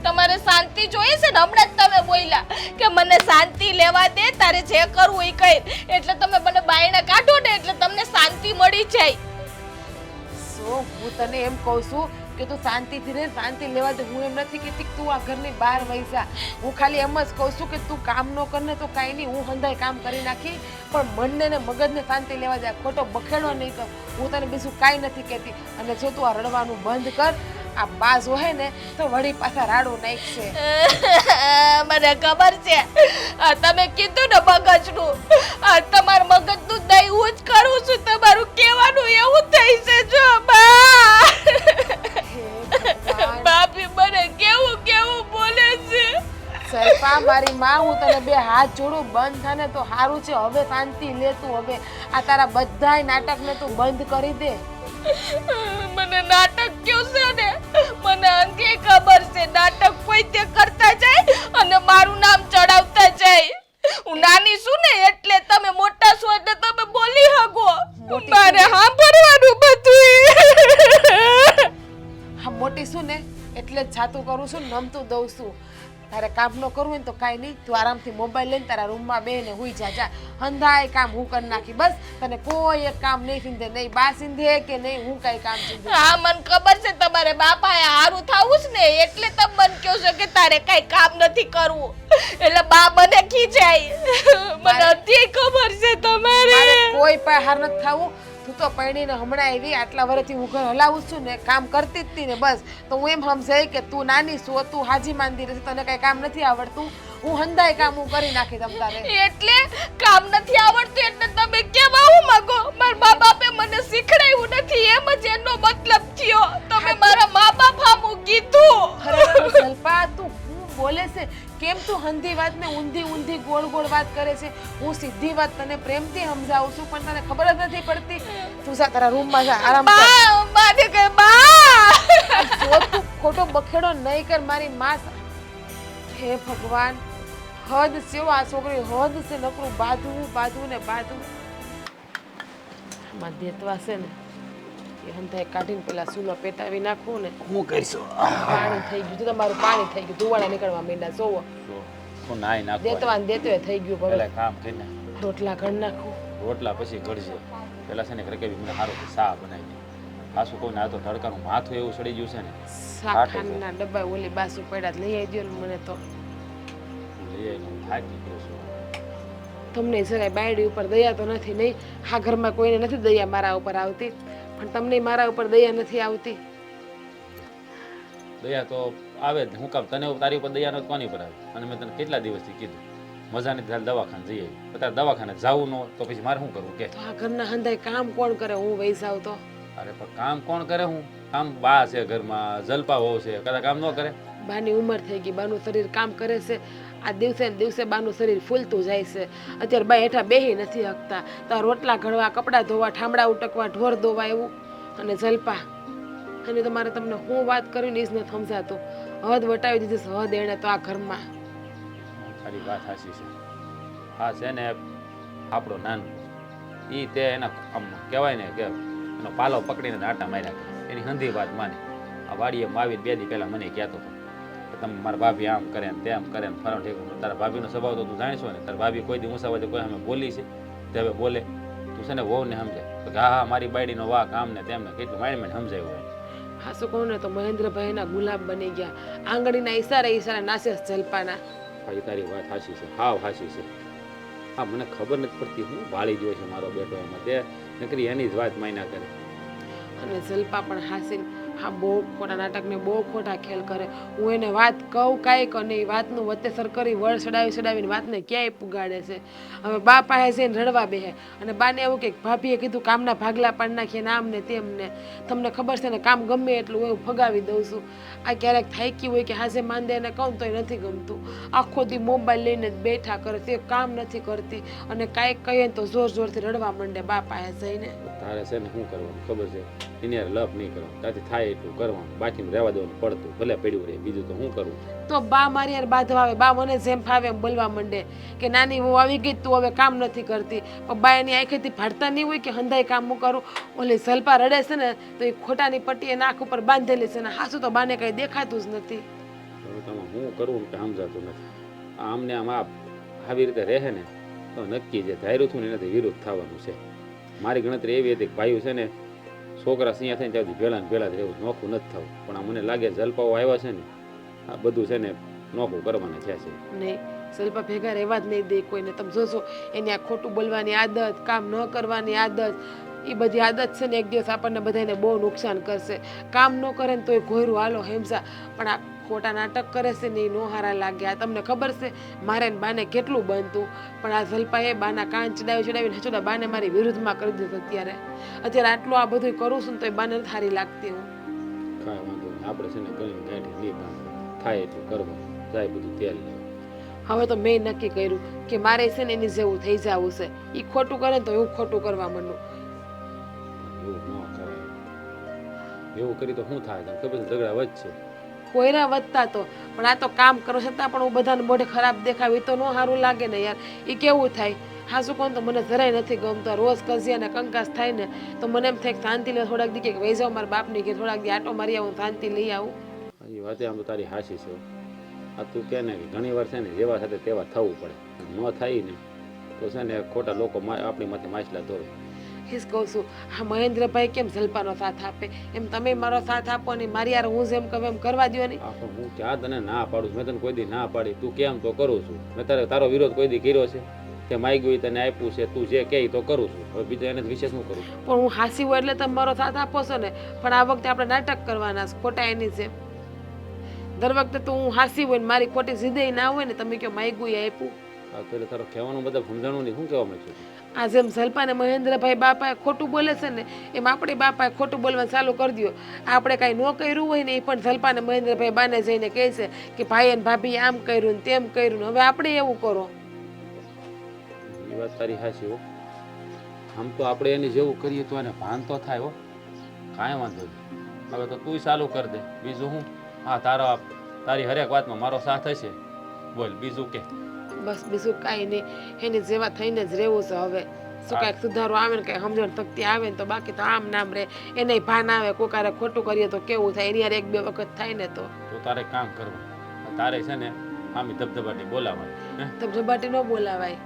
તમારે શાંતિ જોઈએ છે ને. હમણાં જ તમે બોલ્યા કે મને શાંતિ લેવા દે, તારે જે કરવું એ કર. એટલે તમે મને બાયણે કાઢો ને એટલે તમને શાંતિ મળી જાય. સો હું તને એમ કહું છું કે તું શાંતિથી રહે, શાંતિ લેવા દે. હું એમ નથી કહેતી કે તું આ ઘરની બહાર વૈસા. હું ખાલી એમ જ કહું છું કે તું કામ ન કર ને તો કાંઈ નહીં, હું હંધાઈ કામ કરી નાખી. પણ મનને ને મગજને શાંતિ લેવા દે. ખોટો બખેડો નહીં કર. હું તને બીજું કાંઈ નથી કહેતી. અને જો તું આ રડવાનું બંધ કર, આ બા જોહે ને તો વળી પાછા રાડું નાખશે. મને ખબર છે આ તમે કીધું ને મગજનું, આ તમારા મગજનું દઈ હું જ કરું છું. તમારું કહેવાનું એવું થઈ છે. જો બાપી મને કેવું બોલે છે. સલ્પા મારી માં, હું તને બે હાથ જોડું, બંધ થાને તો સારું છે. હવે શાંતિ લે તું. હવે આ તારા બધાય નાટકને તું બંધ કરી દે. મને નાટક કયો છે ને મને અંગે ખબર છે. નાટક કોઈ તે કરતા જાય અને મારું નામ ચડાવતા જાય. હું નાની છું ને એટલે તમે મોટા છો એટલે તમે બોલી શકો. મારે સાંભળવાનું બધું. હા મોટી છું ને એટલે જ છાતું કરું છું, નમતું દઉં છું. તારે કામ ન કરવું હોય ને તો કાંઈ નહીં, તું આરામથી મોબાઈલ લઈને તારા રૂમમાં બેને હુઈ જા. હંધાય કામ હું કરી નાખી. બસ તને કોઈ એક કામ નહીં સીંધે, નહીં બા સીંધે કે નહીં હું કાંઈ કામ સીંધે. હા મને ખબર છે તમારે બાપાએ હારું થાવું જ ને એટલે તમે મને કહો છો કે તારે કાંઈ કામ નથી કરવું. એટલે બા મને ખીજાય. મને અતિ ખબર છે તમારે. કોઈ પણ હાર નથી થવું. તું તો પરણીને હમણાં આવી, આટલા વર્ષથી હું ઘર હલાવું છું ને, કામ કરતી જ હતી ને. બસ તો હું એમ સમજાય કે તું નાની છો, તું હાજી માંદી રહેશે, તને કઈ કામ નથી આવડતું. હું હંધાય કામ હું કરી નાખી તમ તારે. એટલે કામ નથી આવડતું એટલે તમે કેમ આવું માંગો? મારા મા બાપે મને શીખડાયું નથી એમ જ એનો મતલબ થયો. તમે મારા મા બાપ સામું કીધું. સલ્પા તું શું બોલે છે? કેમ તું હંધી વાતને ઊંધી ઊંધી ગોળ ગોળ વાત કરે છે? હું સીધી વાત તને પ્રેમથી સમજાવું છું પણ તને ખબર જ નથી પડતી. તું જા તારા રૂમમાં જા, આરામ કર. બા બાથી કે બા જો તું ખોટો બખેડો નહીં કર મારી માં. હે ભગવાન, હદ છે હો આ છોકરી, હદ છે. નકરું બાંધવું ને બાંધવું. આમાં દેતવા છે ને એ હંધાઈ કાઢીને પેલા સૂલો પેટાવી નાખવું ને. હું કરીશું પાણી થઈ ગયું છે, તમારું પાણી થઈ ગયું, ધુવાડા નીકળવા માંડ્યા. જોવો હું નાઈ નાખું દેતવા ને દેતવે થઈ ગયું. પેલા હવે કામ કરીને રોટલા ઘડ નાખું. રોટલા પછી ઘડશે. પેલા છે ને ઘરે કેવી મને સારું સા બનાવી દે. પાછું કોઈ ના તો તડકાનું માથું એવું સડી ગયું છે ને. શાકખાના ડબ્બા ઓલી બાસુ પડ્યા લઈ આવી દો ને મને તો. લઈ આવીને હું થાકી ગયો છું. તમને જરાય બાયડી ઉપર દયા તો નથી નહીં. આ ઘરમાં કોઈને નથી દયા મારા ઉપર આવતી, પણ તમને મારા ઉપર દયા નથી આવતી. દયા તો આવે જ ને. હું કામ તને તારી ઉપર દયા નથી કોની ઉપર આવે? અને મેં તને કેટલા દિવસથી કીધું મજા નથી થાય દવાખાને જઈએ. અત્યારે દવાખાને જવું ન તો પછી મારે શું કરવું કે? તો આ ઘરના હંધાઈ કામ કોણ કરે? હું વહી જાઉં તો? અરે પણ કામ કોણ કરે? હું કામ બા છે ઘરમાં, જલપા વહુ છે, કદાચ કામ ન કરે? બાની ઉંમર થઈ ગઈ, બાનું શરીર કામ કરે છે. આ દિવસે ને દિવસે બાનું શરીર ફૂલતું જાય છે. અત્યારે બા હેઠા બેહી નથી શકતા. તો રોટલા ઘડવા, કપડાં ધોવા, ઠામડા ઉટકવા, ઢોર ધોવા એવું. અને જલપા અને તમારે તમને હું વાત કરીને એ જ નથી સમજાતું. હદ વટાવી દીધી છે, હદ એણે તો આ ઘરમાં. તારી વાત સાચી છે. હા છે ને આપણો નાનો એ તે એના આમ કહેવાય ને કે એનો પાલો પકડીને આટા માર્યા કરે. એની હંધી વાત માને. આ વાડીએ આવીને 2 દી પહેલાં મને કહેતો હતો કે તમે મારા ભાભી આમ કરે ને તેમ કરે ને ફરણ ઠેકું. તારા ભાભીનો સ્વભાવ તો તું જાણીશો ને. તારા ભાભી કોઈ દી ઊંસા વચ્ચે કોઈ અમે બોલી છે તે હવે બોલે? તું છે ને વહુને સમજાય તો કે હા મારી બાયડીનો વાક આમ ને તેમ ને કેટલું માઇન્ડ સમજાયું હોય. હા શું કહું ને તો મહેન્દ્રભાઈના ગુલાબ બની ગયા. આંગળીના ઈશારે નાશે જલપાના. ભાઈ તારી વાત સાચી છે, હાવ સાચી છે. હા મને ખબર નથી પડતી હું ભાળી ગયો છે મારો બેટો એમાં. તે નકરી એની જ વાત માયના કરે. અને જલપા પણ હાસીન હા બહુ ખોટા નાટકને બહુ ખોટા ખેલ કરે. હું એને વાત કહું કાંઈક અને એ વાતનું વત્તેસર કરી વળ ચડાવીને વાતને ક્યાંય પુગાડે છે. હવે બા પાસે જઈને રડવા બેહે અને બાને એવું કે ભાભીએ કીધું કામના ભાગલા પાડી નાખીએ ને આમ ને તેમ ને. તમને ખબર છે ને કામ ગમે એટલું હોય હું ફગાવી દઉં છું. આ ક્યારેક થાકી હોય કે હાજે માંદે એને કહું તોય નથી ગમતું. આખો દી મોબાઈલ લઈને જ બેઠા કરે, તે કામ નથી કરતી અને કાંઈક કહીએ તો જોર જોરથી રડવા માંડે બા પાસે જઈને. તારે છે ને શું કરવાનું ખબર છે? એની યાર લપ નહીં કરવાનું. ત્યાંથી થાય એટલું કરવાનું, બાકી રહેવા દેવાનું પડતું ભલે પડ્યું રહે. બીજું તો શું કરવું? તો બા મારી યાર બાંધવા આવે. બા મને જેમ ફાવે એમ બોલવા માંડે કે નાની હું આવી ગઈ તું હવે કામ નથી કરતી. પણ બા એની આંખેથી ફાડતા નહીં હોય કે હંધાઈ કામ હું કરું. ઓલી જલપા રડે છે ને તો એ ખોટાની પટ્ટીએ નાક ઉપર બાંધેલી છે ને હાસું તો બાને કંઈ દેખાતું જ નથી. હવે તમે શું કરવું કે સમજાતું નથી. આમને આમ આવી રીતે રહે ને તો નક્કી જે ધાર્યું હતું ને એનાથી વિરુદ્ધ થવાનું છે. મારી ગણતરી એવી હતી કે ભાઈઓ છે ને છોકરા સિંહ થઈને ત્યાંથી ભેળા ને ભેળા જ રહેવું, નોખું નથી થવું. પણ આ મને લાગે જલપાઓ આવ્યા છે ને આ બધું છે ને નોખું કરવાના થયા છે. નહીં જલપા ભેગા રહેવા જ નહીં દે કોઈને. તમે જોશો એની આ ખોટું બોલવાની આદત, કામ ન કરવાની આદત, એ બધી આદત છે ને એક દિવસ આપણને બધાને બહુ નુકસાન કરશે. કામ ન કરે ને તોય ઘોયરું હાલો હેમસા, પણ આ ખોટા નાટક કરે છે ને એ નો હારા લાગે. આ તમને ખબર છે મારે ને બાને કેટલું બનતું, પણ આ જલપાએ બાના કાન ચડાવીને હચોડા બાને મારી વિરુદ્ધમાં કરી દીધું. અત્યારે આટલું આ બધું કરું છું ને તો એ બાને નથી સારી લાગતી. હું કાંઈ વાંધો નહીં, આપણે છે ને ગળી ગાંઠી નહીં બાંધવા, થાય એટલું કરવું, જાય બધું તેલ લેવું. હવે તો મેં નક્કી કર્યું કે મારે છે ને એની જેવું થઈ જવું છે. એ ખોટું કરે ને તો હું ખોટું કરવા માંડું. એવું ન કરાય. એવું કરી તો શું થાય? તમને ખબર છે ઝઘડા વધશે. કોઈના વધતા તો પણ આ તો કામ કરો છતાં પણ હું બધાને મોઢે ખરાબ દેખાવી તો ન સારું લાગે ને યાર. એ કેવું થાય? હા શું કહું તો મને જરાય નથી ગમતો. રોજ કજિયા ને કંકાસ થાય ને તો મને એમ થાય કે શાંતિ લે થોડાક દી કે વહી જાઉં મારા બાપની કે થોડાક દી આટો મારી આવું, શાંતિ લઈ આવું. એ વાતે આમ તો તારી હાસી છે. આ તું કહે ને કે ઘણી વાર છે ને જેવા સાથે તેવા થવું પડે. ન થાય ને તો છે ને ખોટા લોકો આપણી માથે માછલા ધોવે. હિસ કહું છું હા મહેન્દ્રભાઈ કેમ જલપાનો સાથ આપે એમ તમે મારો સાથ આપો ને મારી યાર હું જેમ કહું એમ કરવા દો ને. આખો હું ક્યાં તને ના પાડું છું? મેં તને કોઈ દી ના પાડી, તું કેમ તો કરું છું. મેં તારો વિરોધ કોઈ દી કર્યો છે કે માગ્યું તને આપ્યું છે, તું જે કહે તો કરું છું. હવે બીજું એને વિશેષ શું કરું? પણ હું હાસી હોય એટલે તમે મારો સાથ આપો છો ને, પણ આ વખતે આપણે નાટક કરવાના છે ખોટા એની જેમ. દર વખતે તો હું હાસી હોય ને મારી ખોટી જીદે ના હોય ને તમે કહો માગ્યું આપ્યું. હા તો એટલે તારો કહેવાનું બધા સમજાણું નહીં. શું કહેવા માંગુ છું? આ જેમ સલ્પાને મહેન્દ્રભાઈ બાપાએ ખોટું બોલે છે ને એમ આપણે બાપાએ ખોટું બોલવાનું ચાલુ કરી દો. આપણે કાંઈ ન કર્યું હોય ને એ પણ સલ્પાને મહેન્દ્રભાઈ બાને જઈને કહે છે કે ભાઈ અને ભાભી આમ કર્યું ને તેમ કર્યું ને હવે આપણે એવું કરો. એ વાત તારી હાચી હો. આમ તો આપણે એને જેવું કરીએ તો એને ભાન તો થાય હો. કાંઈ વાંધો નહીં. હવે તો તું ચાલુ કરી દે. બીજું હું હા તારી હરેક વાતમાં મારો સાથ હશે. બોલ બીજું કે. બસ બીજું કાંઈ નહીં, એની જેવા થઈને જ રહેવું છે હવે. શું કાંઈક સુધારો આવે ને કાંઈ સમજણ શક્તિ આવે ને તો બાકી તો આમ નામ રહે. એને ભાન આવે કોકારે ખોટું કરીએ તો કેવું થાય, એની યાર એક બે વખત થાય ને તો તારે કામ કરવું. તારે છે ને આમી ધબધબાટી બોલાવાય. ધબધબાટી ન બોલાવાય,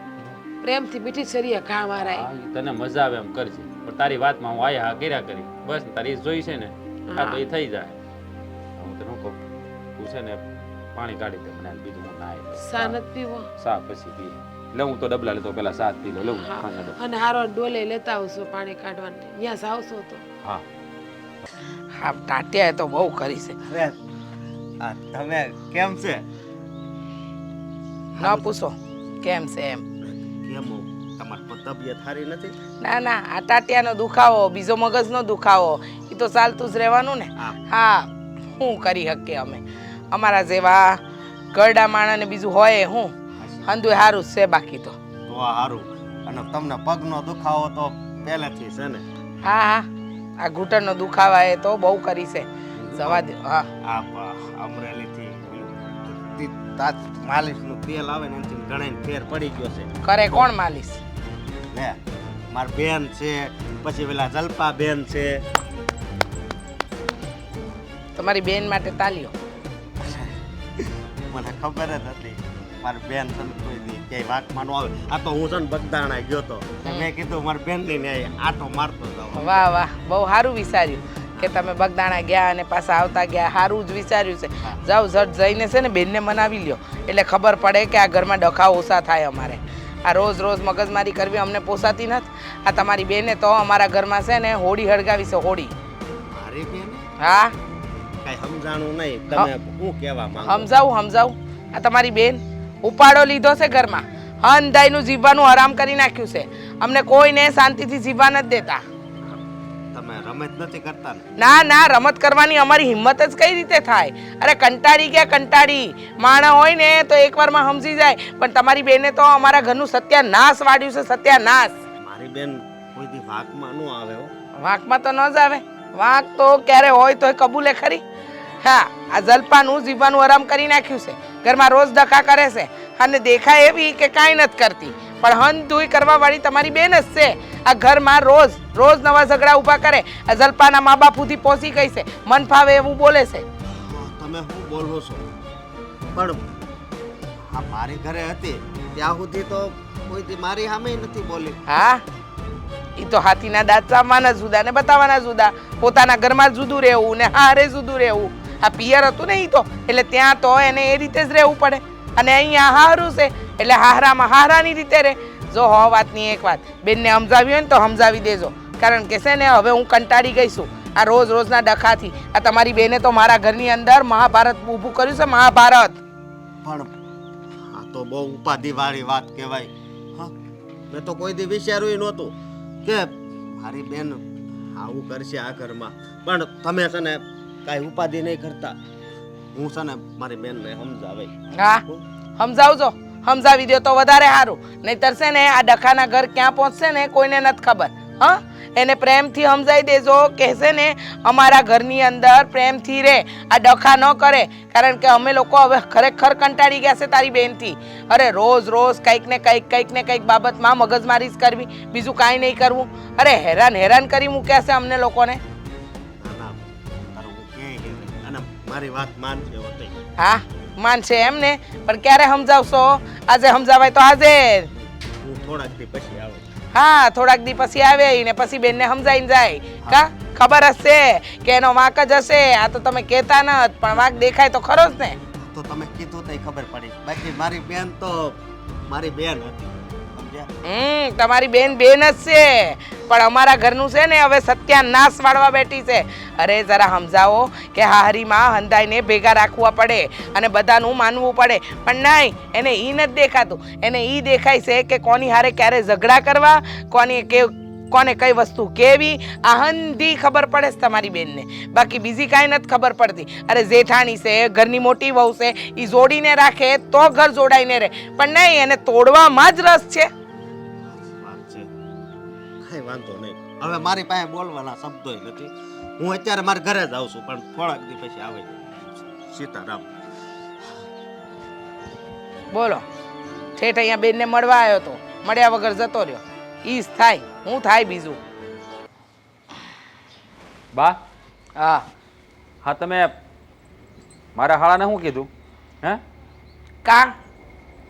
પ્રેમથી મીઠી છરીએ ઘા મારાય. હા, ઈ તને મજા આવે એમ કરજે. પણ તારી વાતમાં હું આયા હા કર્યા કરી. બસ તારી ઈ જોઈ છે ને આ તો એ થઈ જાય. હું તને કહું તું છે ને પાણી કાઢી દે મને બીજું હું નાય. સા નથી પીવો? સા પછી પી લે. હું તો ડબલા લેતો પેલા સાત પી લો. અને હારો ડોલે લેતા આવશો પાણી કાઢવાનું, ત્યાં જાવશો તો. હા હા ટાટિયાએ તો બહુ કરી છે. અરે આ તમે કેમ છે? ન પૂછો કેમ છે એમ. કેમ હો? તમારી તબિયત સારી નથી? ના ના, આ ટાટિયાનો દુખાવો, બીજો મગજનો દુખાવો, એ તો ચાલતું જ રહેવાનું ને. હા, શું કરી શકીએ અમે? અમારા જેવા ગરડા માણસને બીજું હોય હું હંધુય સારું જ છે બાકી તો. તો સારું. અને તમને પગનો દુખાવો તો પહેલેથી છે ને? હા હા, આ ઘૂંટણનો દુખાવા એ તો બહુ કરી છે. જવા દે. હા આ અમરેલીથી માલિશનું તેલ આવે ને એનાથી ઘણા ફેર પડી ગયો છે. કરે કોણ માલિશ? લે મારી બેન છે, પછી પેલા જલ્પા બેન છે. તમારી બેન માટે તાલીઓ. મને ખબર જ હતી મારી બેન છે ને કોઈ દી ક્યાંય વાંકમાં ન આવે. આ તો હું છે ને બગદાણા ગયો તો, મેં કીધું મારી બેન લઈને આટો મારતો જાવ. વાહ વાહ, બહુ સારું વિચાર્યું કે તમે બગદાણા ગયા અને પાછા આવતા ગયા. સારું જ વિચાર્યું છે. જાઓ ઝટ જઈને છે ને બેનને મનાવી લ્યો, એટલે ખબર પડે કે આ ઘરમાં ડખા ઓછા થાય. અમારે આ રોજ રોજ મગજમારી કરવી અમને પોસાતી નથી. આ તમારી બેને તો અમારા ઘરમાં છે ને હોળી હળગાવી છે. હોળી. મારી બેન હા, કઈ સમજાણું નહીં. તમે શું કહેવા માંગો? સમજાવું. આ તમારી બેન ઉપાડો લીધો છે ઘરમાં. હંધાઈનું જીવવાનું હરામ કરી નાખ્યું છે. અમને કોઈને શાંતિથી જીવવા નથી દેતા. તમે રમત નથી કરતા ને? ના ના, રમત કરવાની અમારી હિંમત જ કઈ રીતે થાય? અરે કંટાળી ગયા, કંટાળી. માણસ હોય ને તો એકવારમાં સમજી જાય, પણ તમારી બેને તો અમારા ઘરનું સત્યાનાશ વાળ્યું છે. સત્યાનાશ. મારી બેન કોઈ દી વાંકમાં ન આવે હો. વાંકમાં તો ન જ આવે. વાંક તો ક્યારે હોય તો કબૂલે ખરી. હા, આ જલપાનું જીવવાનું આરામ કરી નાખ્યું છે. ઘરમાં રોજ ધક્કા કરે છે અને દેખાય એવી કે કાંઈ નથી કરતી, પણ હંધુય કરવા વાળી તમારી બેન જ છે. આ ઘરમાં રોજ રોજ નવા ઝઘડા ઊભા કરે. આ જલપાના મા બાપ સુધી પહોંચી ગઈ છે. મન ફાવે એવું બોલે છે. તમે શું બોલો છો? પણ આ મારી ઘરે હતી ત્યાં સુધી તો કોઈ દી મારી સામે નથી બોલી. હા, એ તો હાથીના દાંત ચાવવાના જુદા ને બતાવવાના જુદા. પોતાના ઘરમાં જુદું રહેવું ને હારે જુદું રહેવું. આ પિયર હતું ને એ તો, એટલે ત્યાં તો એને એ રીતે જ રહેવું પડે. અને અહીંયા હારું છે એટલે હારામાં હારાની રીતે રહે. જો હો વાતની એક વાત બેનને સમજાવી હોય ને તો સમજાવી દેજો, કારણ કે છે ને હવે હું કંટાળી ગઈ છું આ રોજ રોજના ડખાથી. આ તમારી બેને તો મારા ઘરની અંદર મહાભારત ઊભું કર્યું છે. મહાભારત. પણ આ તો બહુ ઉપાધિ વાળી વાત કહેવાય. હા, મેં તો કોઈ દી વિચાર્યું નહોતું કે મારી બેન આવું કરશે આ ઘરમાં. પણ તમે છે ને કાંઈ ઉપાધિ નહીં કરતા. હું છે ને મારી બેનને સમજાવે. હા, સમજાવજો. સમજાવી દો તો વધારે સારું. નહીતર છે ને આ ડખાના ઘર ક્યાં પહોંચશે ને કોઈને નથી ખબર. હા, એને પ્રેમથી સમજાવી દેજો કે છે ને અમારા ઘરની અંદર પ્રેમથી રહે, આ ડખા ન કરે. કારણ કે અમે લોકો હવે ખરેખર કંટાળી ગયા છે તારી બેનથી. અરે રોજ રોજ કંઈક ને કંઈક બાબતમાં મગજમારી જ કરવી, બીજું કાંઈ નહીં કરવું. અરે હેરાન કરી મૂક્યા છે અમને લોકોને. ના તારું હું ક્યાંય કહેવાય અને મારી વાત માનશે હોતી. હા, માનશે એમ ને, પણ ક્યારે સમજાવશો? આજે સમજાવાય તો આજે. હું થોડાક દી પછી આવું. હા, થોડાક દી પછી આવે ને પછી બેનને સમજાઈને જાય. કા ખબર હશે કે એનો વાંક જ હશે. આ તો તમે કહેતા નથી, પણ વાંક દેખાય તો ખરો જ ને. તો તમે કીધું તો ખબર પડી. બાકી મારી બેન તો મારી બેન હતી. સમજ્યા? તમારી બેન જ છે. પણ અમારા ઘરનું છે ને હવે સત્યાનાશ વાળવા બેઠી છે. અરે જરા સમજાવો કે હારીમાં હંધાઈને ભેગા રાખવા પડે અને બધાનું માનવું પડે, પણ નહીં, એને ઈ નથી દેખાતું. એને ઈ દેખાય છે કે કોની હારે ક્યારે ઝઘડા કરવા, કોને કઈ વસ્તુ કેવી, આ હંધી ખબર પડે છે તમારી બેનને, બાકી બીજી કાંઈ નથી ખબર પડતી. અરે જેઠાણી છે, ઘરની મોટી વહુ છે, એ જોડીને રાખે તો ઘર જોડાઈને રહે, પણ નહીં, એને તોડવામાં જ રસ છે. વાત છે, કાંઈ વાંધો નહીં. હવે મારી પાસે બોલવાના શબ્દોય નથી. હું અત્યારે મારા ઘરે જ આવું છું, પણ થોડાક દી પછી આવે. સીતારામ. બોલો, ઠેઠ અહીંયા બેનને મળવા આવ્યો તો, મળ્યા વગર જતો રહ્યો. ઈ જ થાય, હું થાય બીજું. બા હા, હા તમે મારા હાળાને શું કીધું હે? કા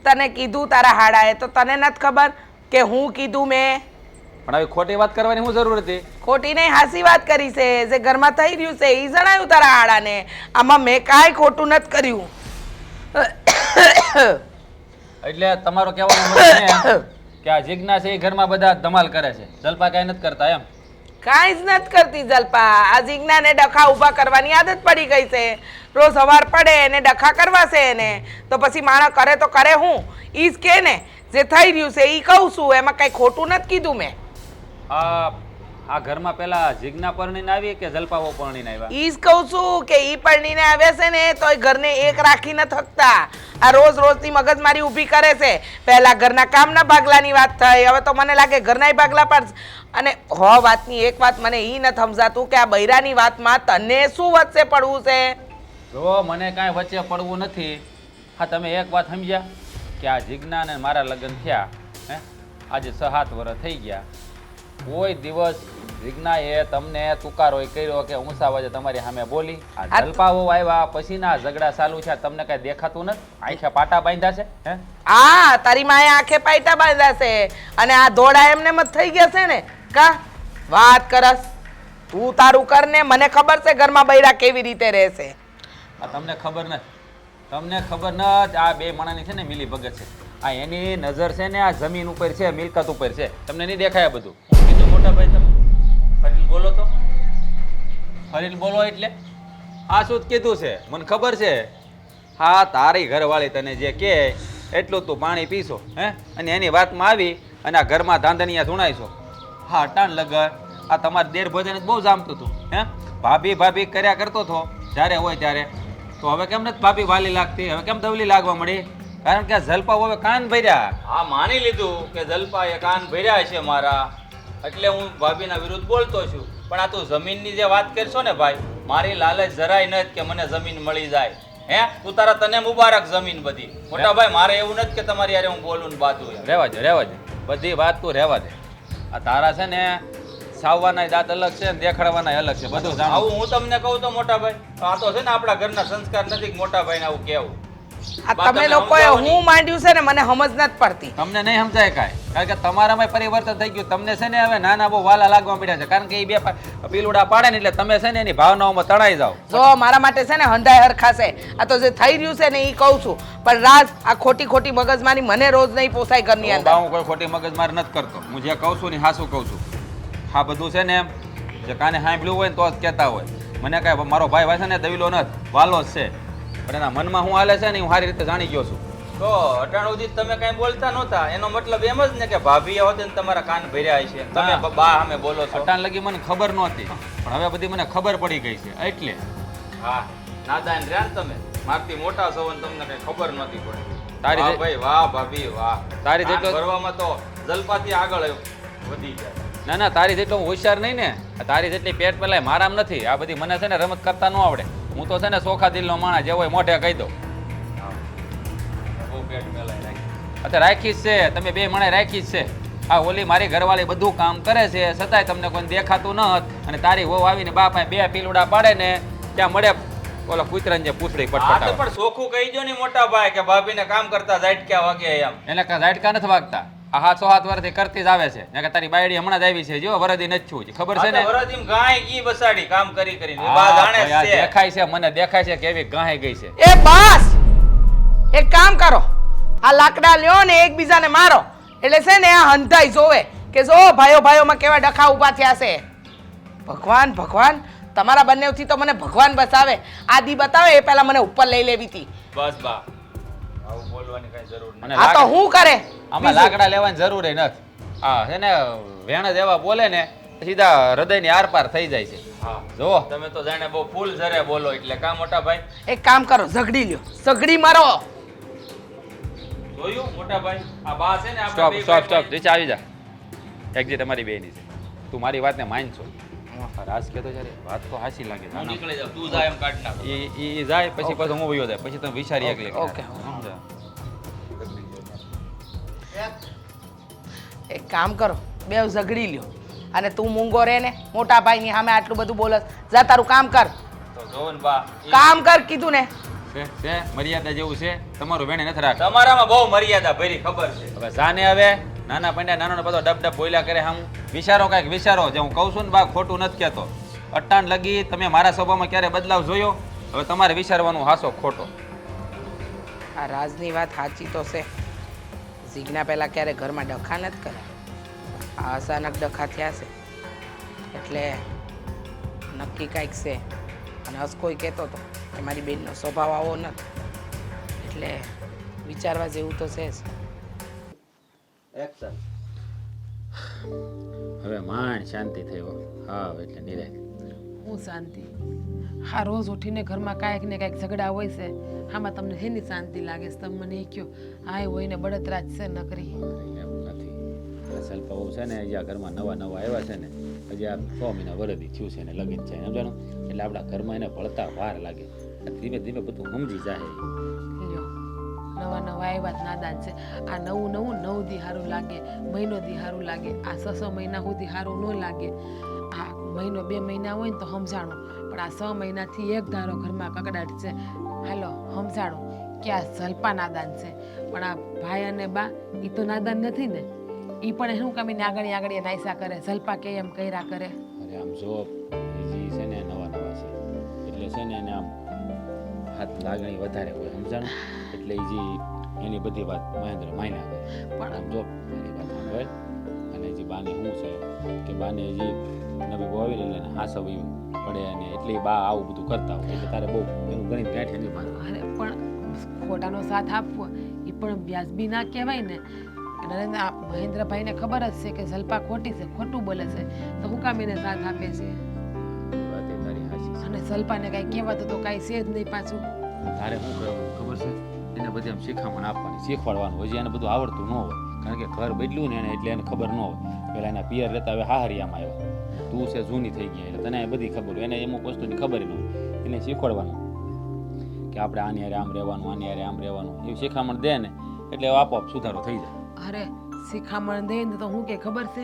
તને કીધું તારા હાડાએ તો તને નથી ખબર કે હું કીધું મેં? પણ આવી ખોટી વાત કરવાની શું જરૂર હતી? ખોટી નહીં, હાસી વાત કરી છે. જે ઘરમાં થઈ રહ્યું છે એ જણાયું તારા હાડાને. આમાં મેં કાંઈ ખોટું નથી કર્યું. એટલે તમારો કહેવાનો મતલબ છે કે આ જિજ્ઞા છે એ ઘરમાં બધા ધમાલ કરે છે, જલપા કાંઈ નથી કરતા એમ? કાંઈ જ નથી કરતી જલપા. આ જીજ્ઞાને ડખા ઊભા કરવાની આદત પડી ગઈ છે. રોજ સવાર પડે એને ડખા કરવા છે એને, તો પછી માણસ કરે તો કરે હું? ઈ જ કે ને, જે થઈ રહ્યું છે એ કહું છું, એમાં કાંઈ ખોટું નથી કીધું મેં. આ ઘરમાં પેલા જિજ્ઞા પરણીને આવી કે જલપાઓ પરણીને આવ્યા? ઈ જ કહું છું કે ઈ પરણીને આવ્યા છે ને તોય ઘરને એક રાખી ન થકતા. આ રોજ રોજની મગજમારી ઊભી કરે છે. પહેલા ઘરના કામના ભાગલાની વાત થઈ, હવે તો મને લાગે ઘરનાય ભાગલા પાડશે. અને વાતની એક વાત મને ઈ નથી સમજાતું કે આ બૈરાની વાતમાં તને શું વચ્ચે પડવું છે? જો મને કાંઈ વચ્ચે પડવું નથી. હા, તમે એક વાત સમજ્યા કે આ જિજ્ઞા ને મારા લગ્ન થયા હે, આજે 6-7 વર્ષ થઈ ગયા. કોઈ દિવસ જિજ્ઞાએ તમને તુકારો કર્યો કે ઊંચા અવાજે તમારી સામે બોલી? આ જલપાઓ આવ્યા પછીના ઝઘડા ચાલુ છે, તમને કઈ દેખાતું નથી? આંખે પાટા બાંધ્યા છે હે? હા, તારી માએ આંખે પાટા બાંધ્યા છે અને આ દોડા એમને મત થઈ ગયા છે ને. કા વાત કરસ? તું તારું કર ને, મને ખબર છે ઘરમાં બૈરા કેવી રીતે રહેશે. આ તમને ખબર નથી, તમને ખબર નથી. આ બે માણાની છે ને મિલી ભગત છે. આ એની નજર છે ને આ જમીન ઉપર છે, મિલકત ઉપર છે. તમને નહીં દેખાય બધું? કીધું મોટા ભાઈ તમે ફરીને બોલો તો, ફરીને બોલો એટલે આ શું કીધું છે મને ખબર છે. હા, તારી ઘરવાળી તને જે કહે એટલું તું પાણી પીશો હે, અને એની વાતમાં આવી અને આ ઘરમાં ધાંધણિયા ધૂણાઈશો. હા, અટાણ લગન આ તમારે દેર ભજન બહુ જામતું હતું હે, ભાભી ભાભી કર્યા કરતો હતો જ્યારે હોય ત્યારે. તો હવે કેમ નથી ભાભી વાલી લાગતી? હવે કેમ દવલી લાગવા મળી? કારણ કે જલપા હવે કાન ભર્યા. હા, માની લીધું કે જલપાએ કાન ભર્યા છે મારા, એટલે હું ભાભીના વિરુદ્ધ બોલતો છું. પણ આ તું જમીનની જે વાત કરશો ને ભાઈ, મારી લાલચ જરાય નથી કે મને જમીન મળી જાય હે. તું તારા તને મુબારક જમીન બધી. મોટા ભાઈ, મારે એવું નથી કે તમારી યારે હું બોલું ને બાતું. રહેવા દે બધી વાત તું રહેવા દે. આ તારા છે ને સાવવાના દાંત અલગ છે ને દેખાડવાના અલગ છે, બધું જાણું. આવું હું તમને કહું તો મોટા ભાઈ, આ તો છે ને આપણા ઘરના સંસ્કાર નથી કે મોટા ભાઈને આવું કહેવું. આ તમે લોકોએ હું માંડ્યું છે ને મને સમજ નથી પડતી. તમને નહીં સમજાય કાંઈ, કારણ કે તમારામાં પરિવર્તન થઈ ગયું. તમને છે ને હવે નાના બહુ વાલા લાગવા મળ્યા છે, કારણ કે એ બે પીલુડા પાડે ને એટલે તમે છે ને એની ભાવનાઓમાં તણાઈ જાઓ. જો મારા માટે છે ને હંધાય હરખાશે. આ તો જે થઈ રહ્યું છે ને એ કહું છું, પણ રાજ આ ખોટી ખોટી મગજમારી મને રોજ નહીં પોસાય ઘરની અંદર. હું કોઈ ખોટી મગજમાર નથી કરતો. હું જે કહું છું ને હાસું કહું છું. હા, બધું છે ને એમ જે કાને સાંભળ્યું હોય ને તો જ કહેતા હોય. મને કાંઈ મારો ભાઈ ભાઈ છે ને દવીલો નથી, વાલો જ છે, પણ એના મનમાં હું હાલે છે ને હું સારી રીતે જાણી ગયો છું. તો અટાણ સુધી તમે કઈ બોલતા નહોતા, એનો મતલબ એમ જ ને કે ભાભી હોતે ને તમારા કાન ભર્યા છે, તમે બા સામે બોલો છો. અટાણ લગી મને ખબર નહોતી, પણ હવે બધી મને ખબર પડી ગઈ છે એટલે. હા, નાદાન રહ્યા ને તમે, મારથી મોટા છો ને તમને કઈ ખબર નહોતી પડી. તારી વાહ ભાઈ વાહ, ભાભી વાહ. તારી જેટલો ભરવામાં તો જલપાથી આગળ વધી જાય. ના ના, તારી જેટલો હું હોશિયાર નહીં ને. તારી જેટલી પેટ પેલાય મારામ નથી. આ બધી મને છે ને રમત કરતા ન આવડે. હું તો છે ને સોખા દિલનો માણસ, જે હોય મોઢે કહી દઉં. બહુ પેટ મેલાય રાખી. અત્યારે રાખી જ છે, તમે બે મણે રાખી જ છે. આ ઓલી મારી ઘરવાળી બધું કામ કરે છે, છતાંય તમને કોઈ દેખાતું ન હોત. અને તારી વહુ આવીને બાપા બે પીલુડા પાડે ને ત્યાં મળે ઓલા કૂતરાને જે પૂછડી હા, તો પટપટાવે. પણ ચોખ્ખું કહી દો ને મોટા ભાઈ કે ભાભીને કામ કરતા ઝાટક્યા વાગે એમ. એને કાંઈ ઝાટકા નથી વાગતા. આ 7 વર્ષથી કરતી જ આવે છે. ને કે તારી બાયડી હમણાં જ આવી છે, જો વરદી નથી છું, ખબર છે ને? વરદીમ ગાય ગી બસાડી કામ કરી કરીને. એ બા જાણે હા, જ છે. દેખાય છે, મને દેખાય છે કે એવી ગાહે ગઈ છે. એ બસ, એક કામ કરો, આ લાકડા લ્યો ને એકબીજાને મારો, એટલે છે ને આ હંધાઈ જોવે કે જો ભાઈઓ ભાઈઓમાં કેવા ડખા ઊભા થયા છે. ભગવાન ભગવાન, તમારા બંનેથી તો મને ભગવાન બસાવે. આદિ બતાવે એ પહેલા મને ઉપર લઈ લેવી હતી. બસ બા, આવું બોલવાની કઈ જરૂર નથી. આ તો હું કરે આમાં લાકડા લેવાની જરૂર નથી. હા છે ને, વેણ જ એવા બોલે ને સીધા હૃદયની આરપાર થઈ જાય છે. હા, જો તમે તો જાણે બહુ ફૂલ ઝરે બોલો એટલે કા મોટા ભાઈ. એક કામ કરો, ઝઘડી લ્યો, ઝઘડી મારો. જોયું મોટા ભાઈ, આ બા છે ને સ્ટોપ બે સ્ટોપ સ્ટોપ, ભાઈ- નીચે આવી જા. એક્ઝિટ અમારી બેની છે. તું મારી વાતને માન છો. રાજ કહેતો જ્યારે વાત તો હાસી લાગે હું નીકળી જાઉં, તું જા એમ કાઢ નાખ. એ જાય પછી પાછો હું વયો જાય પછી તમે વિચારી એકલે ઓકે. સમજા. એક કામ કરો, બે ઝઘડી લ્યો. અને તું મૂંગો રે ને, મોટા ભાઈની સામે આટલું બધું બોલસ. જા તારું કામ કર, તો જોવો ને બા, કામ કર કીધું ને. છે મર્યાદા જેવું છે તમારું વેણે નથી રાખતા. તમારામાં બહુ મર્યાદા ભરી ખબર છે. હવે જાને હવે નાના પંડ્યા નાનો બધો ડબ ડબ બોલ્યા કરે. હમ વિચારો કાંઈક વિચારો. જે હું કહું છું ને બા, ખોટું નથી કહેતો. અટાણ લગી તમે મારા સ્વભાવમાં ક્યારે બદલાવ જોયો? હવે તમારે વિચારવાનું હાસો ખોટો. આ રાજની વાત સાચી તો છે. ઝીગના પહેલાં ક્યારે ઘરમાં ડખા નથી કરે. આ અચાનક ડખા થયા છે એટલે નક્કી કાંઈક છે. અને હસકોઈ કહેતો હતો કે મારી બેનનો સ્વભાવ આવો નથી, એટલે વિચારવા જેવું તો છે જ. એક્શન. હવે માંડ શાંતિ થયો. હા એટલે નિરાય. હું શાંતિ? હા, રોજ ઉઠીને ઘરમાં કાંઈક ને કાંઈક ઝઘડા હોય છે. આમાં તમને શેની શાંતિ લાગે છે? તમે મને એ કહો. હા, એ હોય ને બળતરા જ છે નકરી. એમ નથી. આ સલ્પા બહુ છે ને, હજી આ ઘરમાં નવા નવા આવ્યા છે ને, હજી આ 6 મહિના વરદી થયું છે ને લગીન છે સમજાણું. એટલે આપણા ઘરમાં એને ભળતા વાર લાગે. ધીમે ધીમે બધું સમજી જાય. લ્યો, નવા નવા આવ્યા જ નાદાન છે. આ નવું નવું 9 દી સારું લાગે, મહિનો દી સારું લાગે. આ 6 મહિના સુધી સારું ન લાગે. આ મહિનો 2 મહિના હોય ને તો સમજાણું, પણ આ 6 મહિનાથી એક ધારો ઘરમાં કકડાટ છે. હાલો સમજાણું કે આ જલપા નાદાન છે, પણ આ ભાઈ અને બા એ તો નાદાન નથી ને. એ પણ શું કામ એને આગળ આગળ નાયસા કરે, જલપા કે એમ કર્યા કરે. અરે આમ જો હજી છે ને નવા નવા છે એટલે છે ને એને આમ હાથ લાગણી વધારે હોય સમજાણું. એટલે એ જે એની બધી વાત મહેન્દ્ર માન્યા કરે. પણ આમ જો મારી વાત સાંભળ. અને જે બાને શું છે કે બાને હજી નવી બહુ આવી એટલે હાસવી પડે અને એટલે બા આવું બધું કરતા હોય એટલે તારે બહુ એનું ગણિત ગાંઠે નહીં પાડે. અરે પણ ખોટાનો સાથ આપવો એ પણ વ્યાજબી ના કહેવાય ને. નરેન્દ્ર મહેન્દ્રભાઈને ખબર જ છે કે જલપા ખોટી છે, ખોટું બોલે છે, તો હું કામ એને સાથ આપે છે? વાત એ તારી હાચી છે. અને જલપાને કાંઈ કહેવાતું તો કાંઈ છે જ નહીં પાછું. તારે શું કરવાનું ખબર છે? એને બધી આમ શીખામણ આપવાની, શીખવાડવાનું. હજી એને બધું આવડતું ન હોય કારણ કે ઘર બદલ્યું ને એને એટલે એને ખબર ન હોય. પહેલાં એના પિયર રહેતા હવે હાહરિયામાં આવ્યા. તું છે જૂની થઈ ગઈ એટલે તને બધી ખબર હોય. એને અમુક વસ્તુની ખબર ન હોય. એને શીખવાડવાનું કે આપણે આની હારે આમ રહેવાનું, આની હારે આમ રહેવાનું. એવું શીખામણ દે ને એટલે આપોઆપ સુધારો થઈ જાય. અરે શીખામણ દે ને તો હું કે ખબર છે,